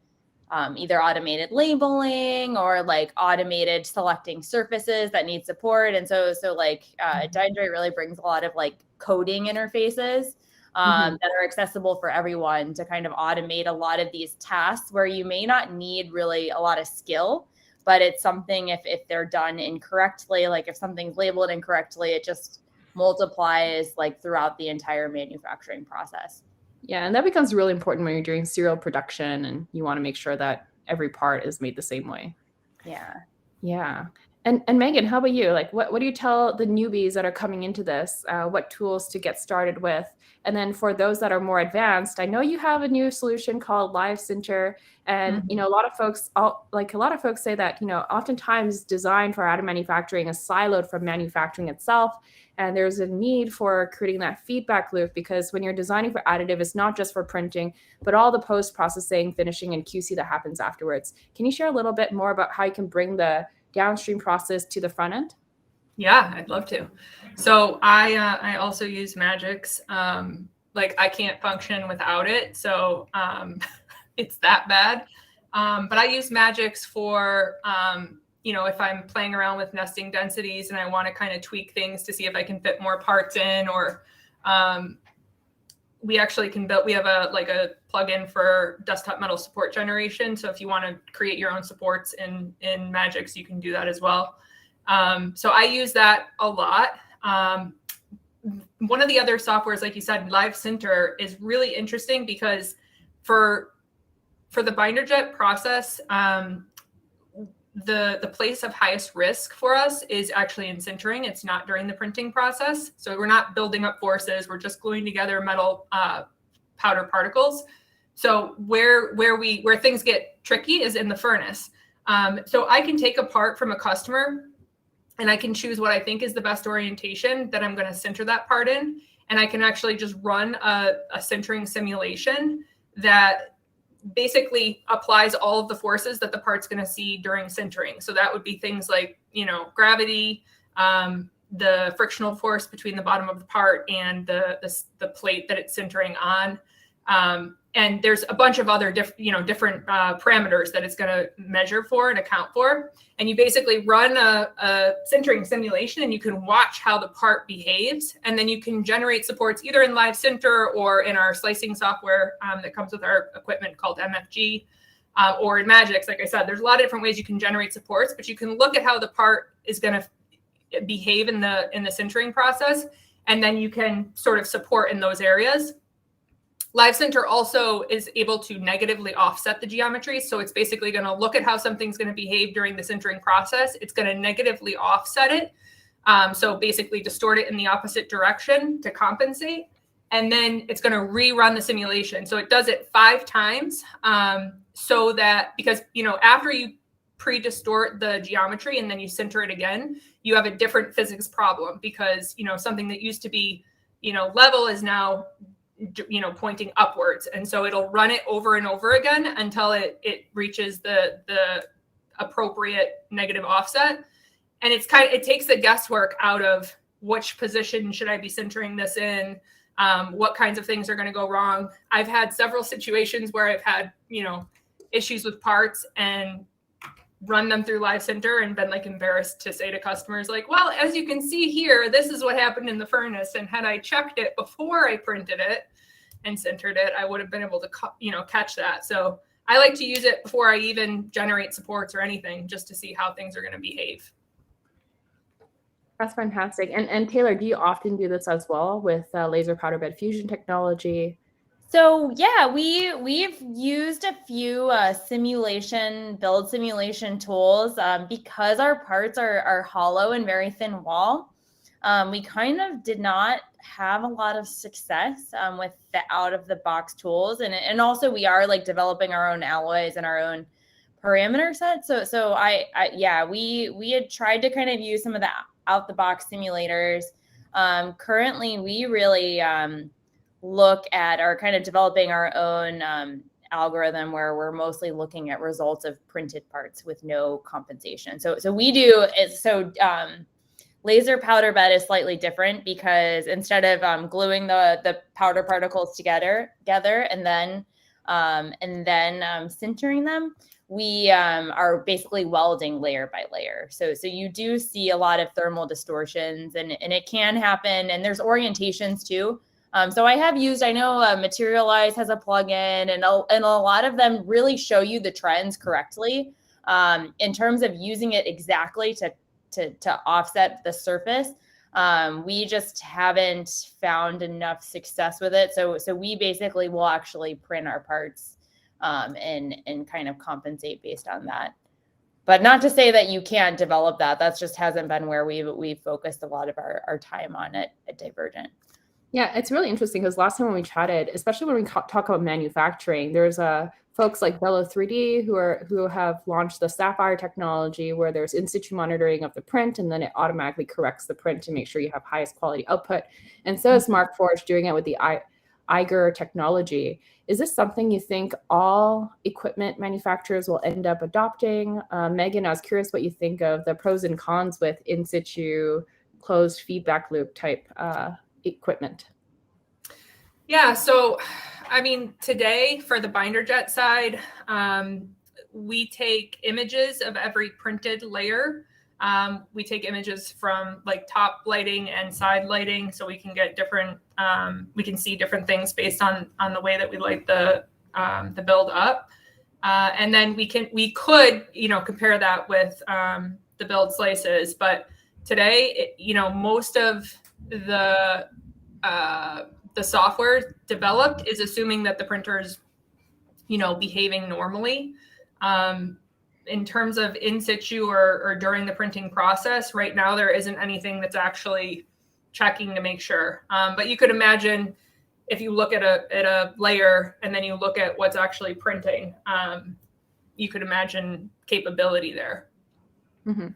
either automated labeling or like automated selecting surfaces that need support. And so like Dendrite really brings a lot of like coding interfaces that are accessible for everyone to kind of automate a lot of these tasks where you may not need really a lot of skill, but it's something if they're done incorrectly, like if something's labeled incorrectly, it just multiplies like throughout the entire manufacturing process. Yeah, and that becomes really important when you're doing serial production and you want to make sure that every part is made the same way. Yeah. And Meghan, how about you? Like, what do you tell the newbies that are coming into this? What tools to get started with? And then for those that are more advanced, I know you have a new solution called Live Sinter, and you know a lot of folks say that oftentimes design for additive manufacturing is siloed from manufacturing itself, and there's a need for creating that feedback loop, because when you're designing for additive, it's not just for printing, but all the post-processing, finishing, and QC that happens afterwards. Can you share a little bit more about how you can bring the downstream process to the front end? Yeah, I'd love to. So I also use Magix. Like I can't function without it. So it's that bad. But I use Magix for, if I'm playing around with nesting densities and I want to kind of tweak things to see if I can fit more parts in, or we actually can build, we have a plugin for desktop metal support generation. So if you want to create your own supports in Magix, you can do that as well. So I use that a lot. One of the other softwares, like you said, Live Sinter, is really interesting because for the binder jet process, the place of highest risk for us is actually in sintering. It's not during the printing process. So we're not building up forces. We're just gluing together metal powder particles. So where things get tricky is in the furnace. So I can take a part from a customer and I can choose what I think is the best orientation that I'm going to sinter that part in. And I can actually just run a sintering simulation that basically applies all of the forces that the part's going to see during sintering. So that would be things like, gravity, the frictional force between the bottom of the part and the plate that it's sintering on. And there's a bunch of other different parameters that it's going to measure for and account for. And you basically run a sintering simulation and you can watch how the part behaves. And then you can generate supports either in Live Sinter or in our slicing software that comes with our equipment called MFG. or in Magix, like I said, there's a lot of different ways you can generate supports, but you can look at how the part is going to behave in the sintering process, and then you can sort of support in those areas. Live Sinter also is able to negatively offset the geometry. So it's basically going to look at how something's going to behave during the sintering process. It's going to negatively offset it. So basically distort it in the opposite direction to compensate. And then it's going to rerun the simulation. So it does it 5 times so that, because, you know, after you pre-distort the geometry and then you sinter it again, you have a different physics problem, because, you know, something that used to be, you know, level is now, you know, pointing upwards. And so it'll run it over and over again until it reaches the appropriate negative offset. And it takes the guesswork out of which position should I be sintering this in, what kinds of things are going to go wrong. I've had several situations where I've had, you know, issues with parts and run them through Live Sinter and been like embarrassed to say to customers, like, well, as you can see here, this is what happened in the furnace. And had I checked it before I printed it and sintered it, I would have been able to, you know, catch that. So I like to use it before I even generate supports or anything, just to see how things are going to behave. That's fantastic. And Taylor, do you often do this as well with laser powder bed fusion technology? So yeah, we've used a few build simulation tools because our parts are hollow and very thin wall. We kind of did not have a lot of success with the out of the box tools, and also we are like developing our own alloys and our own parameter set. So we had tried to kind of use some of the out the box simulators. Currently, we really look at or kind of developing our own algorithm where we're mostly looking at results of printed parts with no compensation. So we do is laser powder bed is slightly different, because instead of gluing the powder particles together and then sintering them, we are basically welding layer by layer. So you do see a lot of thermal distortions, and it can happen. And there's orientations too. So I know Materialise has a plugin, and a lot of them really show you the trends correctly in terms of using it exactly to offset the surface. We just haven't found enough success with it. So we basically will actually print our parts and kind of compensate based on that. But not to say that you can't develop that. That just hasn't been where we've focused a lot of our time on it at Divergent. Yeah, it's really interesting, because last time when we chatted, especially when we talk about manufacturing, there's folks like Bello 3D who have launched the Sapphire technology, where there's in situ monitoring of the print, and then it automatically corrects the print to make sure you have highest quality output. And so is Markforged doing it with the Eiger technology. Is this something you think all equipment manufacturers will end up adopting? Meghan, I was curious what you think of the pros and cons with in situ closed feedback loop type equipment. Yeah, so I mean, today for the binder jet side, we take images of every printed layer. We take images from like top lighting and side lighting, so we can get different, we can see different things based on the way that we light the build up. And then we could, you know, compare that with the build slices. But today, most of the software developed is assuming that the printer is, behaving normally. In terms of in situ or during the printing process, right now there isn't anything that's actually checking to make sure. But you could imagine if you look at a layer and then you look at what's actually printing, you could imagine capability there. Mm-hmm.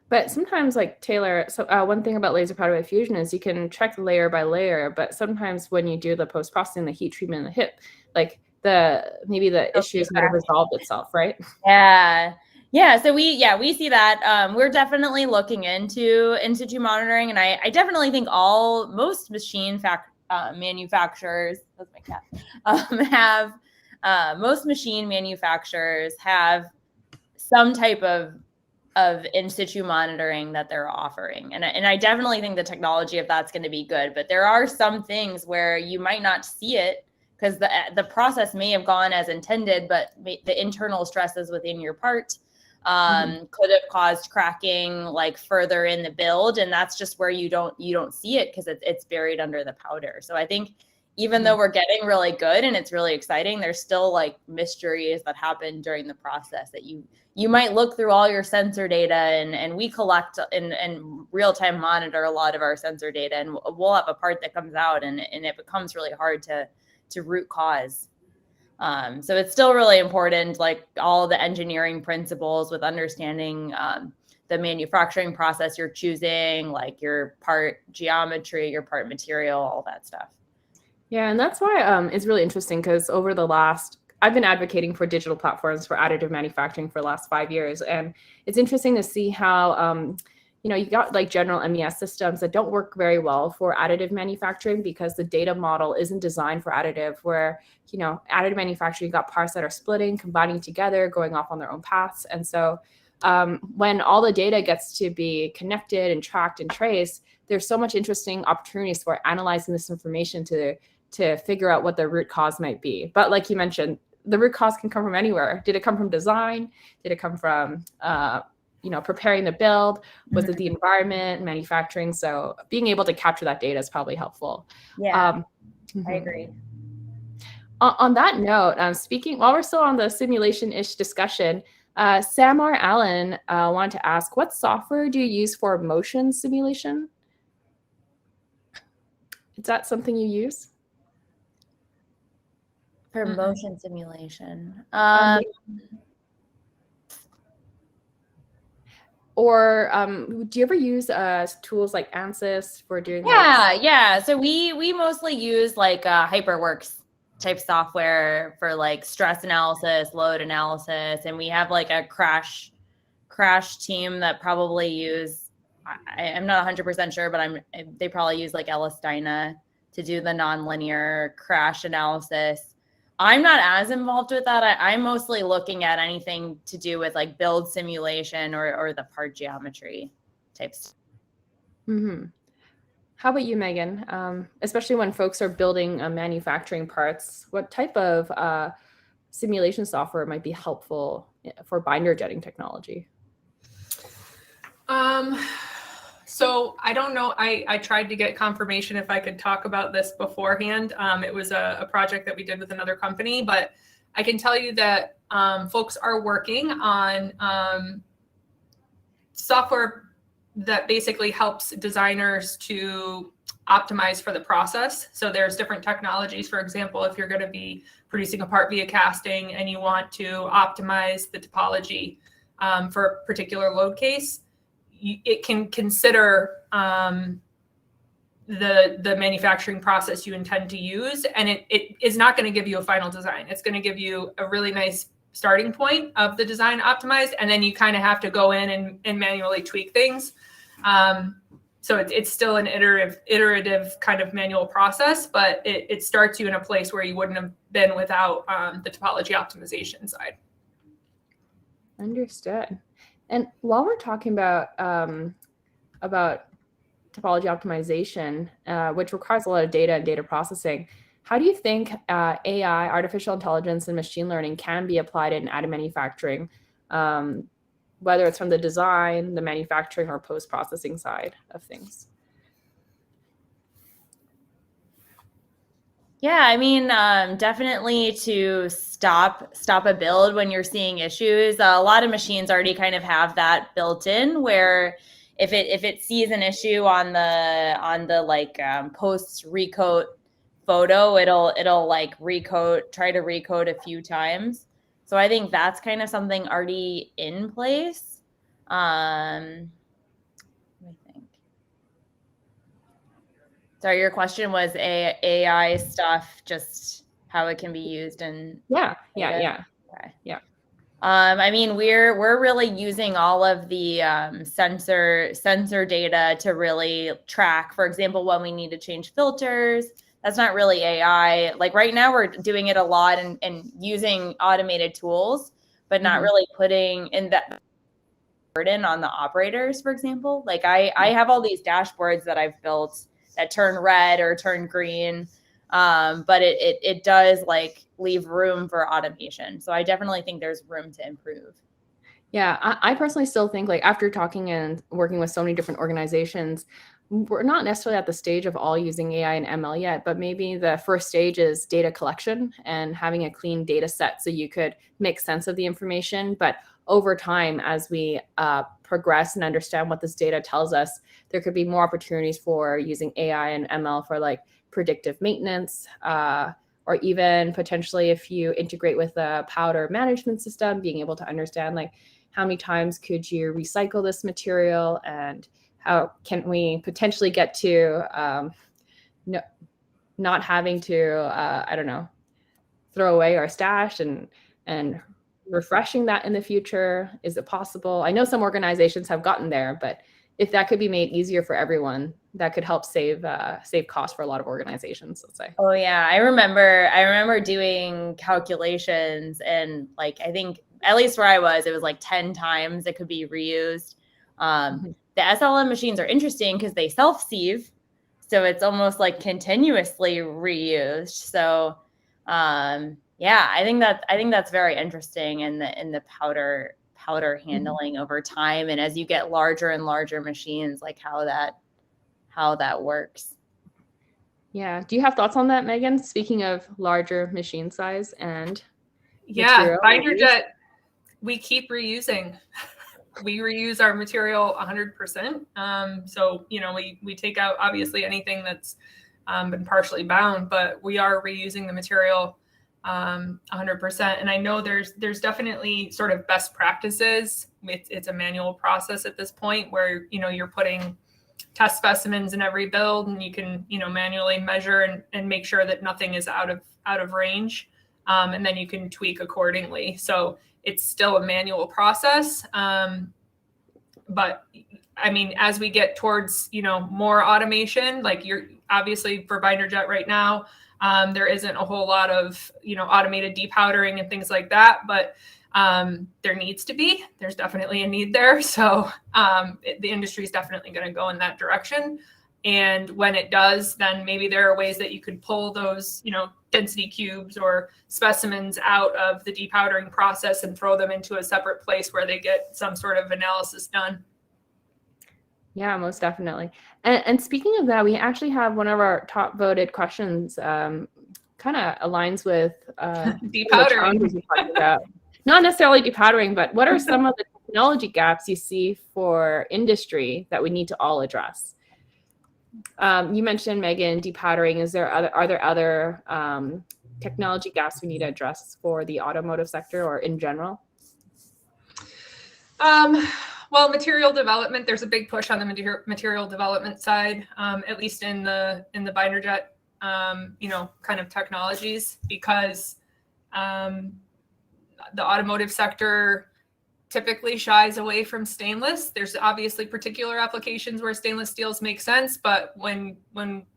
But sometimes, like Taylor, so one thing about laser powder bed fusion is you can check layer by layer, but sometimes when you do the post-processing, the heat treatment in the hip, like maybe the issues might have resolved itself, right? Yeah. So we see that. We're definitely looking into in situ monitoring, and I definitely think most machine manufacturers, that's my cat, most machine manufacturers have some type of in situ monitoring that they're offering. And I definitely think the technology of that's going to be good, but there are some things where you might not see it because the process may have gone as intended, but the internal stresses within your part could have caused cracking like further in the build, and that's just where you don't see it because it's buried under the powder. So I think even though we're getting really good and it's really exciting, there's still like mysteries that happen during the process that you might look through all your sensor data, and we collect and real-time monitor a lot of our sensor data, and we'll have a part that comes out and it becomes really hard to root cause. So it's still really important, like all the engineering principles with understanding the manufacturing process you're choosing, like your part geometry, your part material, all that stuff. Yeah, and that's why it's really interesting, because I've been advocating for digital platforms for additive manufacturing for the last 5 years. And it's interesting to see how, you got like general MES systems that don't work very well for additive manufacturing because the data model isn't designed for additive, where, additive manufacturing, you got parts that are splitting, combining together, going off on their own paths. And so when all the data gets to be connected and tracked and traced, there's so much interesting opportunities for analyzing this information to figure out what the root cause might be. But like you mentioned, the root cause can come from anywhere. Did it come from design? Did it come from, preparing the build? Was it the environment, manufacturing? So being able to capture that data is probably helpful. Yeah, I agree. On that note, while we're still on the simulation-ish discussion, Samar Allen wanted to ask, what software do you use for motion simulation? Is that something you use? For motion simulation. Or do you ever use tools like ANSYS for doing Yeah. So we mostly use like HyperWorks type software for like stress analysis, load analysis, and we have like a crash team that probably use, I'm not 100% sure, but they probably use like Ellis Dyna to do the nonlinear crash analysis. I'm not as involved with that. I'm mostly looking at anything to do with like build simulation or the part geometry types. How about you, Megan? Especially when folks are building manufacturing parts, what type of simulation software might be helpful for binder jetting technology? So I don't know. I tried to get confirmation if I could talk about this beforehand. It was a project that we did with another company, but I can tell you that folks are working on software that basically helps designers to optimize for the process. So there's different technologies. For example, if you're going to be producing a part via casting and you want to optimize the topology for a particular load case, it can consider the manufacturing process you intend to use, and it is not going to give you a final design. It's going to give you a really nice starting point of the design optimized, and then you kind of have to go in and manually tweak things. So it's still an iterative kind of manual process, but it starts you in a place where you wouldn't have been without the topology optimization side. Understood. And while we're talking about topology optimization, which requires a lot of data and data processing, how do you think AI, artificial intelligence, and machine learning can be applied in additive manufacturing, whether it's from the design, the manufacturing, or post-processing side of things? Yeah, I mean, definitely to stop a build when you're seeing issues. A lot of machines already kind of have that built in, where if it sees an issue on the like post recoat photo, it'll like try to recoat a few times. So I think that's kind of something already in place. Let me think. Sorry, your question was AI stuff, just how it can be used in. Yeah. Okay. Yeah. I mean, we're really using all of the sensor data to really track, for example, when we need to change filters. That's not really AI. Like right now we're doing it a lot and using automated tools, but not really putting in that burden on the operators, for example. Like I have all these dashboards that I've built that turn red or turn green. but it does like leave room for automation. So I definitely think there's room to improve. Yeah, I personally still think, like, after talking and working with so many different organizations, we're not necessarily at the stage of all using AI and ML yet, but maybe the first stage is data collection and having a clean data set so you could make sense of the information. But over time, as we progress and understand what this data tells us, there could be more opportunities for using AI and ML for like predictive maintenance, or even potentially if you integrate with a powder management system, being able to understand like how many times could you recycle this material, and how can we potentially get to not having to, I don't know, throw away our stash and refreshing that in the future? Is it possible? I know some organizations have gotten there, but if that could be made easier for everyone, that could help save costs for a lot of organizations, let's say. Oh yeah, I remember doing calculations, and like I think at least where I was, it was like 10 times it could be reused. The SLM machines are interesting because they self-sieve, so it's almost like continuously reused. So yeah, I think that's very interesting in the powder handling over time, and as you get larger and larger machines, like how that works. Yeah. Do you have thoughts on that, Megan? Speaking of larger machine size and Yeah, material binder reuse? jet, we keep reusing. We reuse our material 100%. So, you know, we take out obviously anything that's been partially bound, but we are reusing the material 100%. And I know there's definitely sort of best practices. It's a manual process at this point where, you know, you're putting test specimens in every build, and you can, you know, manually measure and make sure that nothing is out of range. And then you can tweak accordingly. So it's still a manual process. But I mean, as we get towards, you know, more automation, like you're obviously for binder jet right now, there isn't a whole lot of, you know, automated depowdering and things like that, but there needs to be. There's definitely a need there. So the industry is definitely going to go in that direction. And when it does, then maybe there are ways that you could pull those, you know, density cubes or specimens out of the depowdering process and throw them into a separate place where they get some sort of analysis done. Yeah, most definitely. And speaking of that, we actually have one of our top voted questions, kind of aligns with Depowdering. Not necessarily depowdering, but what are some of the technology gaps you see for industry that we need to all address? You mentioned, Megan, depowdering. Are there other technology gaps we need to address for the automotive sector or in general? Well, material development, there's a big push on the material development side, at least in the binder jet, you know, kind of technologies, because the automotive sector typically shies away from stainless. There's obviously particular applications where stainless steels make sense, but when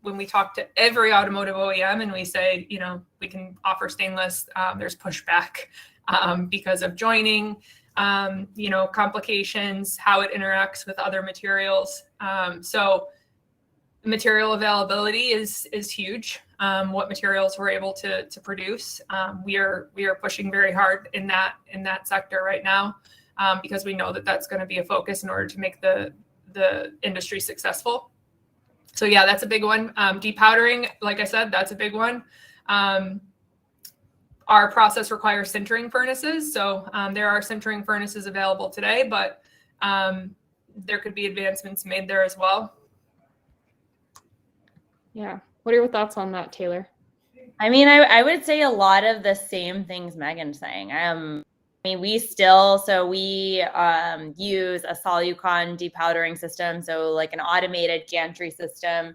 we talk to every automotive OEM and we say, you know, we can offer stainless, there's pushback because of joining, you know, complications, how it interacts with other materials. So material availability is huge. What materials we're able to produce. We are pushing very hard in that sector right now, because we know that that's going to be a focus in order to make the industry successful. So yeah, that's a big one. Depowdering, like I said, that's a big one. Our process requires sintering furnaces. So there are sintering furnaces available today, but there could be advancements made there as well. Yeah. What are your thoughts on that, Taylor? I mean, I would say a lot of the same things Megan's saying. I mean, we use a Solucon depowdering system, so like an automated gantry system,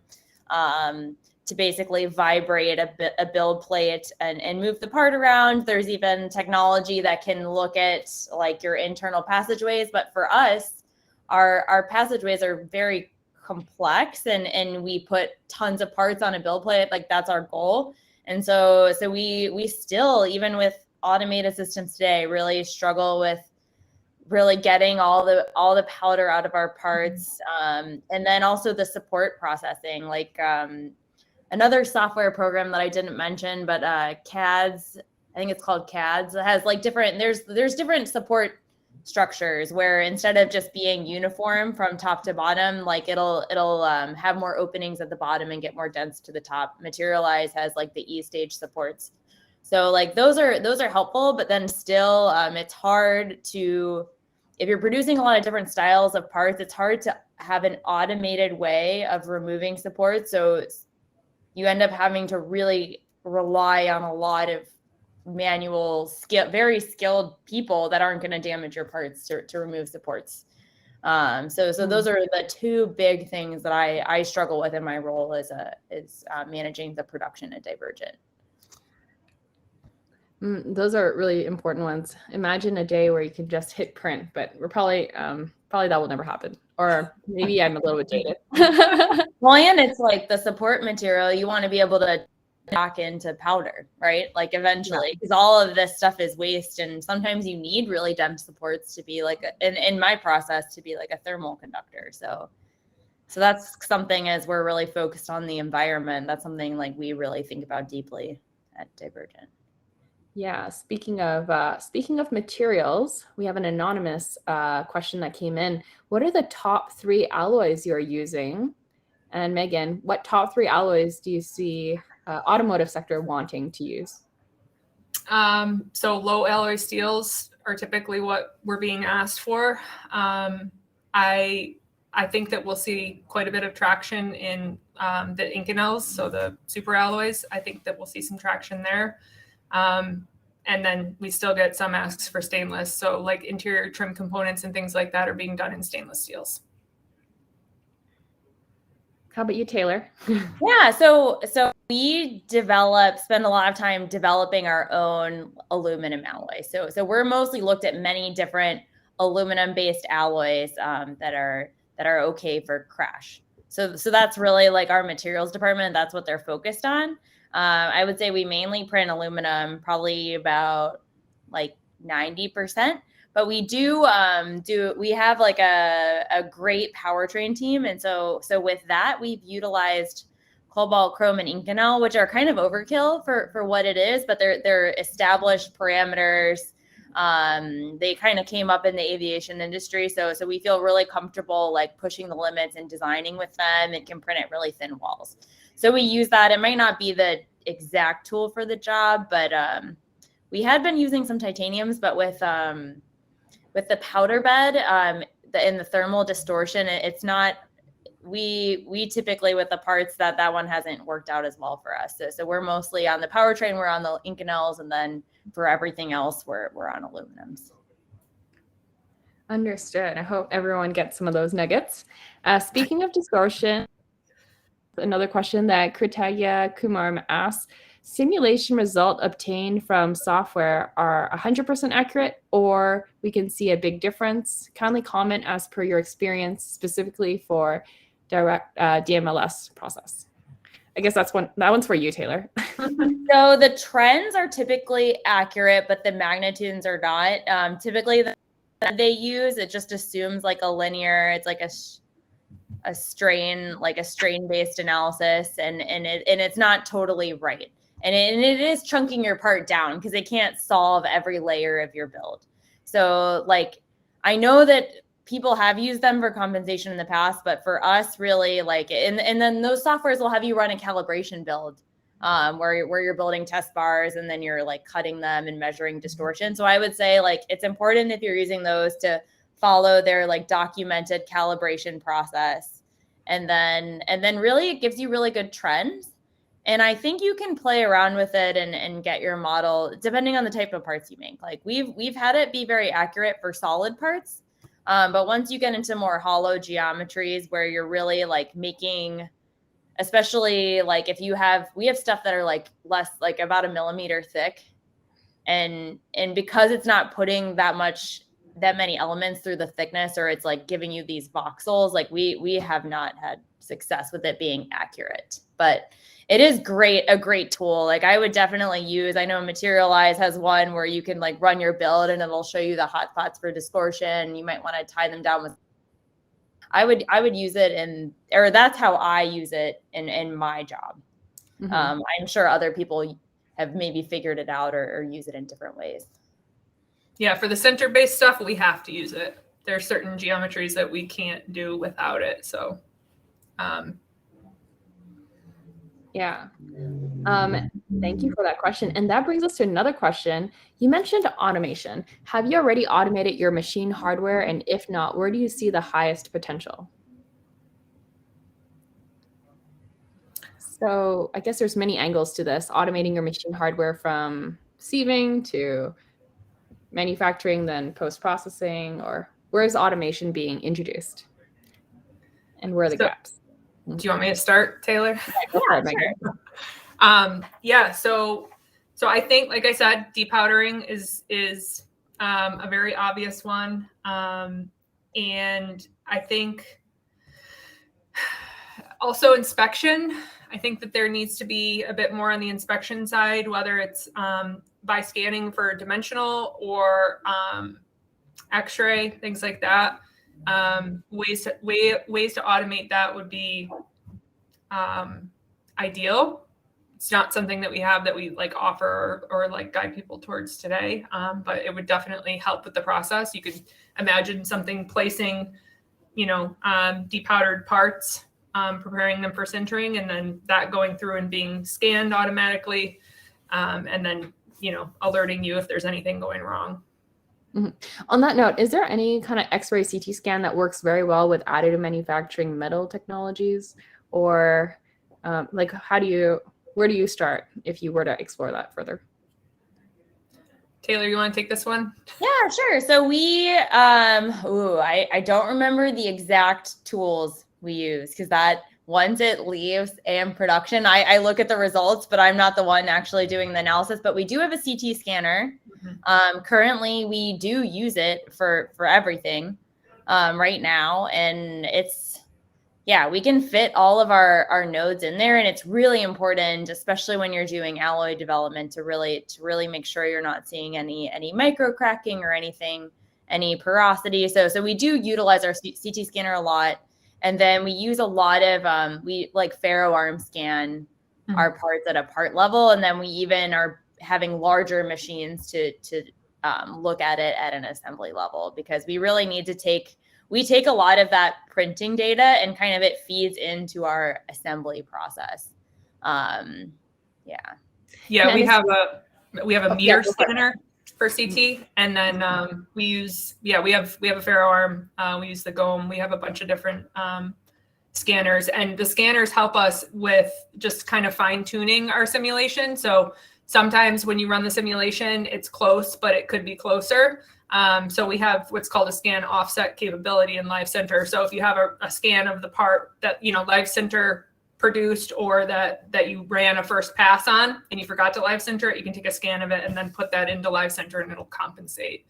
to basically vibrate a build plate and move the part around. There's even technology that can look at like your internal passageways, but for us, our passageways are very complex, and we put tons of parts on a build plate. Like that's our goal. And so we still, even with automated systems today, really struggle with really getting all the powder out of our parts. And then also the support processing, like another software program that I didn't mention, but CADS, I think it's called CADS. It has like different, there's different support structures where instead of just being uniform from top to bottom, like it'll have more openings at the bottom and get more dense to the top. Materialise has like the E-stage supports. So like those are helpful, but then still it's hard to, if you're producing a lot of different styles of parts, it's hard to have an automated way of removing support. So you end up having to really rely on a lot of manual skill, very skilled people that aren't going to damage your parts to remove supports. So those are the two big things that I struggle with in my role is managing the production at Divergent. Those are really important ones. Imagine a day where you can just hit print, but we're probably that will never happen. Or maybe I'm a little bit jaded. Well, and it's like the support material, you want to be able to back into powder, right? Like eventually, because all of this stuff is waste, and sometimes you need really dense supports to be like, in my process, to be like a thermal conductor. So that's something, as we're really focused on the environment, that's something like we really think about deeply at Divergent. Yeah, speaking of materials, we have an anonymous question that came in. What are the top 3 alloys you're using? And Megan, what top 3 alloys do you see automotive sector wanting to use? So low alloy steels are typically what we're being asked for. I think that we'll see quite a bit of traction in the Inconels, so the super alloys. I think that we'll see some traction there. And then we still get some asks for stainless. So like interior trim components and things like that are being done in stainless steels. How about you, Taylor? Yeah, so we spend a lot of time developing our own aluminum alloy. So we're mostly looked at many different aluminum-based alloys that are okay for crash. So that's really like our materials department. That's what they're focused on. I would say we mainly print aluminum, probably about like 90%. But we we have like a great powertrain team. And so with that, we've utilized cobalt, chrome, and Inconel, which are kind of overkill for what it is, but they're established parameters. They kind of came up in the aviation industry. So we feel really comfortable like pushing the limits and designing with them. It can print at really thin walls. So we use that. It might not be the exact tool for the job, but we had been using some titaniums, but with the powder bed and the thermal distortion, it's not, we typically with the parts that one hasn't worked out as well for us. So we're mostly on the powertrain, we're on the Inconels, and then for everything else, we're on aluminums. Understood. I hope everyone gets some of those nuggets. Speaking of distortion, another question that Kritagya Kumar asks, simulation result obtained from software are 100% accurate, or we can see a big difference? Kindly comment as per your experience, specifically for direct DMLS process. I guess that one's for you, Taylor. So the trends are typically accurate, but the magnitudes are not. Typically, they use, it just assumes like a linear, it's like a strain-based analysis, and it's not totally right. And it is chunking your part down because it can't solve every layer of your build. So like, I know that people have used them for compensation in the past, but for us really like, and then those softwares will have you run a calibration build where you're building test bars and then you're like cutting them and measuring distortion. So I would say like, it's important if you're using those to follow their like documented calibration process. And then really it gives you really good trends. And I think you can play around with it and get your model depending on the type of parts you make. Like we've had it be very accurate for solid parts. But once you get into more hollow geometries where you're really like making, especially like if we have stuff that are like less, like about 1 millimeter thick. And because it's not putting that many elements through the thickness, or it's like giving you these voxels, like we have not had success with it being accurate, but it is a great tool. Like I would definitely use, I know Materialise has one where you can like run your build and it'll show you the hot spots for distortion. You might want to tie them down with, I would use it or that's how I use it in my job. I'm sure other people have maybe figured it out or use it in different ways. Yeah, for the center-based stuff, we have to use it. There are certain geometries that we can't do without it. So, Yeah. Thank you for that question. And that brings us to another question. You mentioned automation. Have you already automated your machine hardware? And if not, where do you see the highest potential? So I guess there's many angles to this, automating your machine hardware from sieving to manufacturing, then post-processing, or where is automation being introduced? And where are the gaps? Do you want me to start, Taylor? Go for it, Meghan. Yeah. So I think, like I said, depowdering is a very obvious one, and I think also inspection. I think that there needs to be a bit more on the inspection side, whether it's by scanning for dimensional or X-ray, things like that. Ways to automate that would be ideal. It's not something that we have that we like offer or like guide people towards today, but it would definitely help with the process. You could imagine something placing, depowdered parts, preparing them for sintering, and then that going through and being scanned automatically, and then, alerting you if there's anything going wrong. Mm-hmm. On that note, is there any kind of X-ray CT scan that works very well with additive manufacturing metal technologies, or where do you start if you were to explore that further? Taylor, you want to take this one? Yeah, sure. So we, I don't remember the exact tools we use, because that once it leaves AM production, I look at the results, but I'm not the one actually doing the analysis. But we do have a CT scanner. Mm-hmm. Currently, we do use it for everything right now, and we can fit all of our nodes in there, and it's really important, especially when you're doing alloy development, to really make sure you're not seeing any micro cracking or anything, any porosity. So we do utilize our CT scanner a lot. And then we use a lot of, we like ferro arm scan our parts at a part level. And then we even are having larger machines to look at it at an assembly level, because we really need to take a lot of that printing data and kind of it feeds into our assembly process. We have a meter scanner for CT, and then we have a ferro arm, we use the GOM, we have a bunch of different scanners, and the scanners help us with just kind of fine tuning our simulation. So sometimes when you run the simulation, it's close, but it could be closer. So we have what's called a scan offset capability in Live Center. So if you have a scan of the part that Live Center produced, or that you ran a first pass on and you forgot to Live Center it, you can take a scan of it and then put that into Live Center, and it'll compensate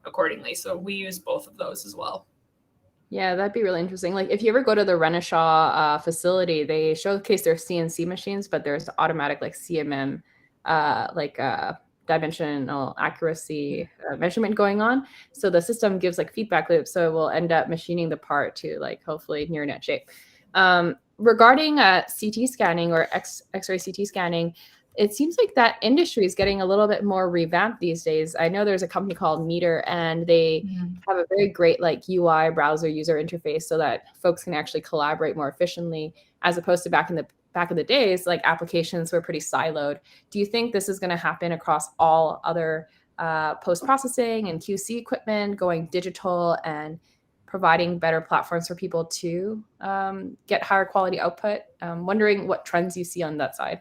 accordingly. So we use both of those as well. Yeah, that'd be really interesting. Like if you ever go to the Renishaw facility, they showcase their CNC machines, but there's automatic like CMM, dimensional accuracy measurement going on. So the system gives like feedback loops. So it will end up machining the part to like hopefully near net shape. Regarding CT scanning or X-ray CT scanning, it seems like that industry is getting a little bit more revamped these days. I know there's a company called Meter, and they have a very great like UI browser user interface so that folks can actually collaborate more efficiently, as opposed to back in the days, like applications were pretty siloed. Do you think this is going to happen across all other post-processing and QC equipment, going digital and providing better platforms for people to get higher quality output? Wondering what trends you see on that side.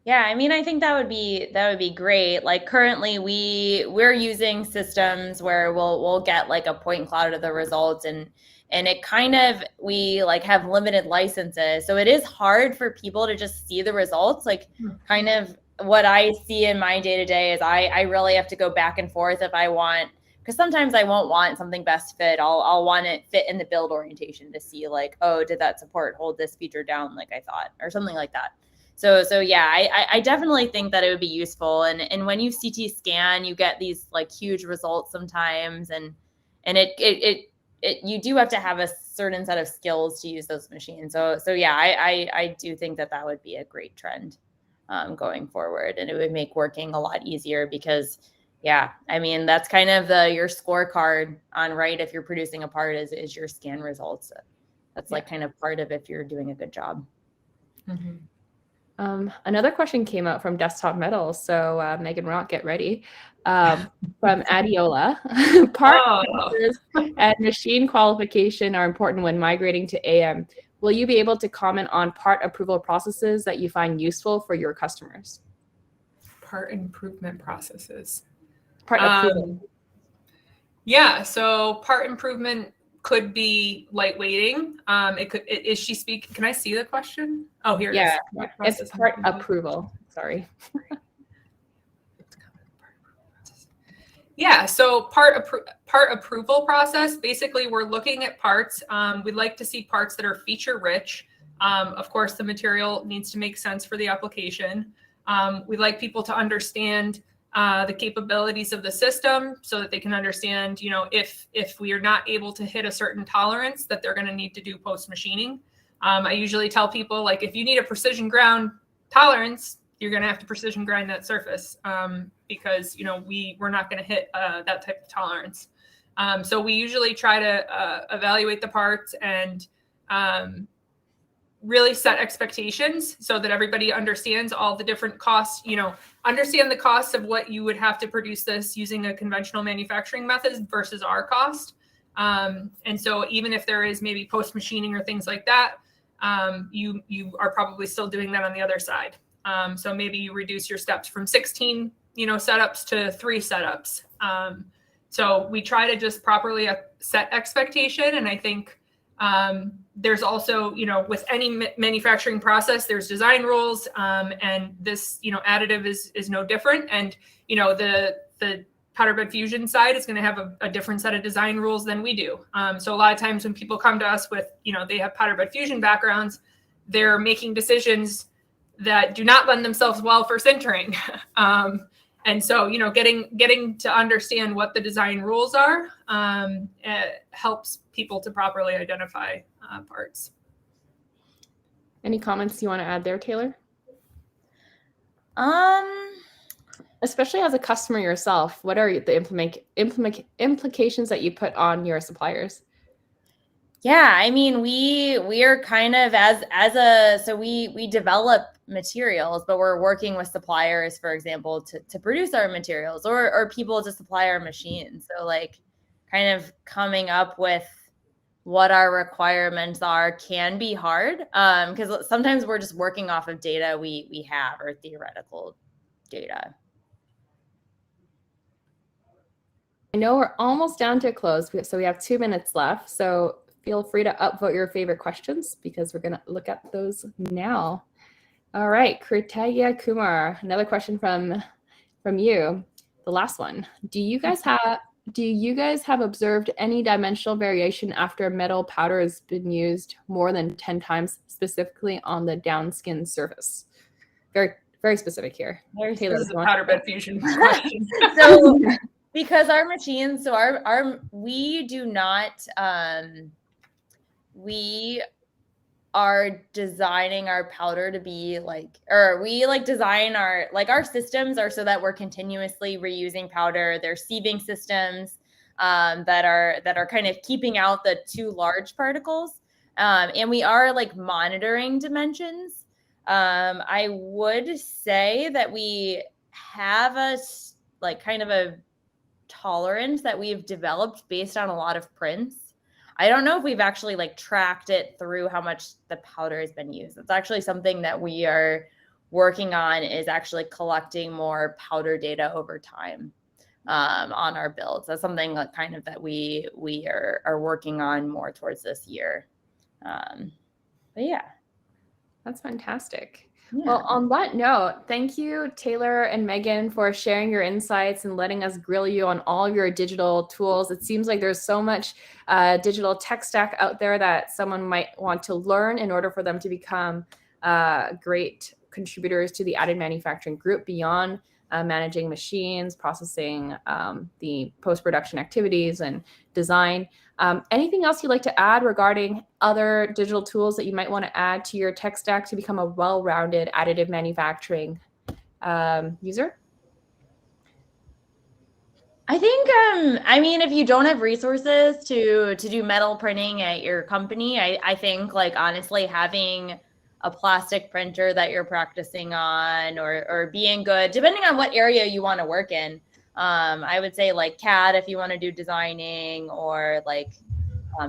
Yeah, I mean, I think that would be great. Like currently we're using systems where we'll get like a point cloud of the results, and it kind of, we like have limited licenses. So it is hard for people to just see the results. Like kind of what I see in my day-to-day is I really have to go back and forth if I want, because sometimes I won't want something best fit. I'll want it fit in the build orientation to see like, oh, did that support hold this feature down like I thought, or something like that. So yeah, I definitely think that it would be useful. And when you CT scan, you get these like huge results sometimes, and it you do have to have a certain set of skills to use those machines. So yeah, I do think that would be a great trend going forward, and it would make working a lot easier because, yeah, I mean, that's kind of your scorecard on, right, if you're producing a part is your scan results. That's like kind of part of if you're doing a good job. Another question came out from Desktop Metal, so Meghan Rock, get ready. From Adiola, part numbers and machine qualification are important when migrating to AM. Will you be able to comment on part approval processes that you find useful for your customers? Part improvement processes. Part approval. Yeah, so part improvement could be lightweighting. It could. Is she speaking? Can I see the question? Oh, here it is. It's part approval. Sorry. Yeah, so part approval process. Basically, we're looking at parts. We'd like to see parts that are feature rich. Of course, the material needs to make sense for the application. We'd like people to understand the capabilities of the system so that they can understand, if we are not able to hit a certain tolerance, that they're going to need to do post machining. I usually tell people, like, if you need a precision ground tolerance, you're going to have to precision grind that surface because we're not going to hit that type of tolerance. So we usually try to evaluate the parts and really set expectations so that everybody understands all the different costs, understand the cost of what you would have to produce this using a conventional manufacturing method versus our cost. And so even if there is maybe post machining or things like that, you are probably still doing that on the other side. So maybe you reduce your steps from 16, setups to 3 setups. So we try to just properly set expectation. And I think there's also, with any manufacturing process, there's design rules, and this, additive is no different. And, the powder bed fusion side is going to have a different set of design rules than we do. So a lot of times when people come to us with, they have powder bed fusion backgrounds, they're making decisions that do not lend themselves well for sintering. And so, getting to understand what the design rules are helps people to properly identify parts. Any comments you want to add there, Taylor? Especially as a customer yourself, what are the implications that you put on your suppliers? Yeah, I mean, we are kind of so we develop materials, but we're working with suppliers, for example, to produce our materials or people to supply our machines. So like kind of coming up with what our requirements are can be hard because sometimes we're just working off of data we have or theoretical data. I know we're almost down to a close, so we have 2 minutes left. So feel free to upvote your favorite questions because we're going to look at those now. All right, Kritaya Kumar, another question from you, the last one. Do you guys have observed any dimensional variation after metal powder has been used more than 10 times, specifically on the downskin surface? Very, very specific here. Taylor, this is a powder bed fusion question. So because our machines, so we do not, we are designing our powder to be design our systems are so that we're continuously reusing powder. They're sieving systems that are kind of keeping out the too large particles. And we are monitoring dimensions. I would say that we have a kind of a tolerance that we've developed based on a lot of prints. I don't know if we've actually tracked it through how much the powder has been used. It's actually something that we are working on, is actually collecting more powder data over time on our builds. That's something that we are working on more towards this year. But yeah. That's fantastic. Yeah. Well, on that note, thank you, Taylor and Meghan, for sharing your insights and letting us grill you on all of your digital tools. It seems like there's so much digital tech stack out there that someone might want to learn in order for them to become great contributors to the additive manufacturing group beyond managing machines, processing the post-production activities and design. Anything else you'd like to add regarding other digital tools that you might want to add to your tech stack to become a well-rounded additive manufacturing user? I think, I mean, if you don't have resources to do metal printing at your company, I think like honestly having a plastic printer that you're practicing on or being good, depending on what area you want to work in. I would say like CAD if you want to do designing, or like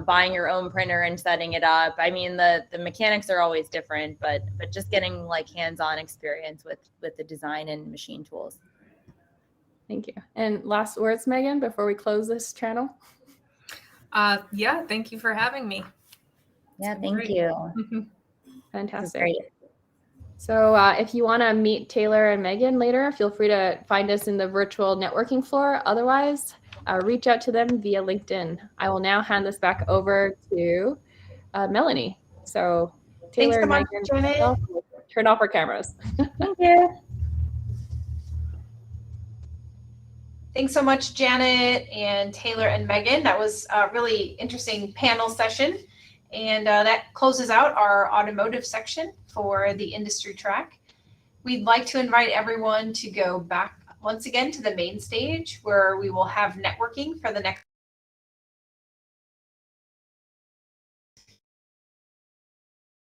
buying your own printer and setting it up. I mean, the mechanics are always different, but just getting like hands-on experience with the design and machine tools. Thank you. And last words, Megan, before we close this channel? Yeah, thank you for having me. Yeah, thank Great. you. Fantastic. Great. So if you want to meet Taylor and Megan later, feel free to find us in the virtual networking floor. Otherwise, reach out to them via LinkedIn. I will now hand this back over to Melanie. So Taylor and Megan, turn off our cameras. Thank you. Thanks so much, Janet and Taylor and Megan. That was a really interesting panel session. And that closes out our automotive section for the industry track. We'd like to invite everyone to go back once again to the main stage, where we will have networking for the next.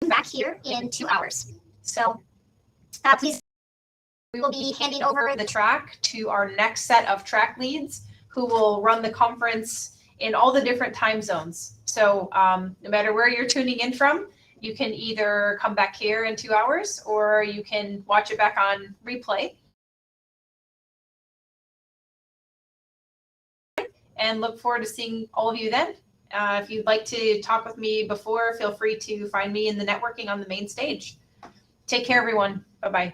Back here in 2 hours. So please. We will be handing over the track to our next set of track leads, who will run the conference in all the different time zones. So no matter where you're tuning in from, you can either come back here in 2 hours, or you can watch it back on replay. And look forward to seeing all of you then. If you'd like to talk with me before, feel free to find me in the networking on the main stage. Take care, everyone. Bye-bye.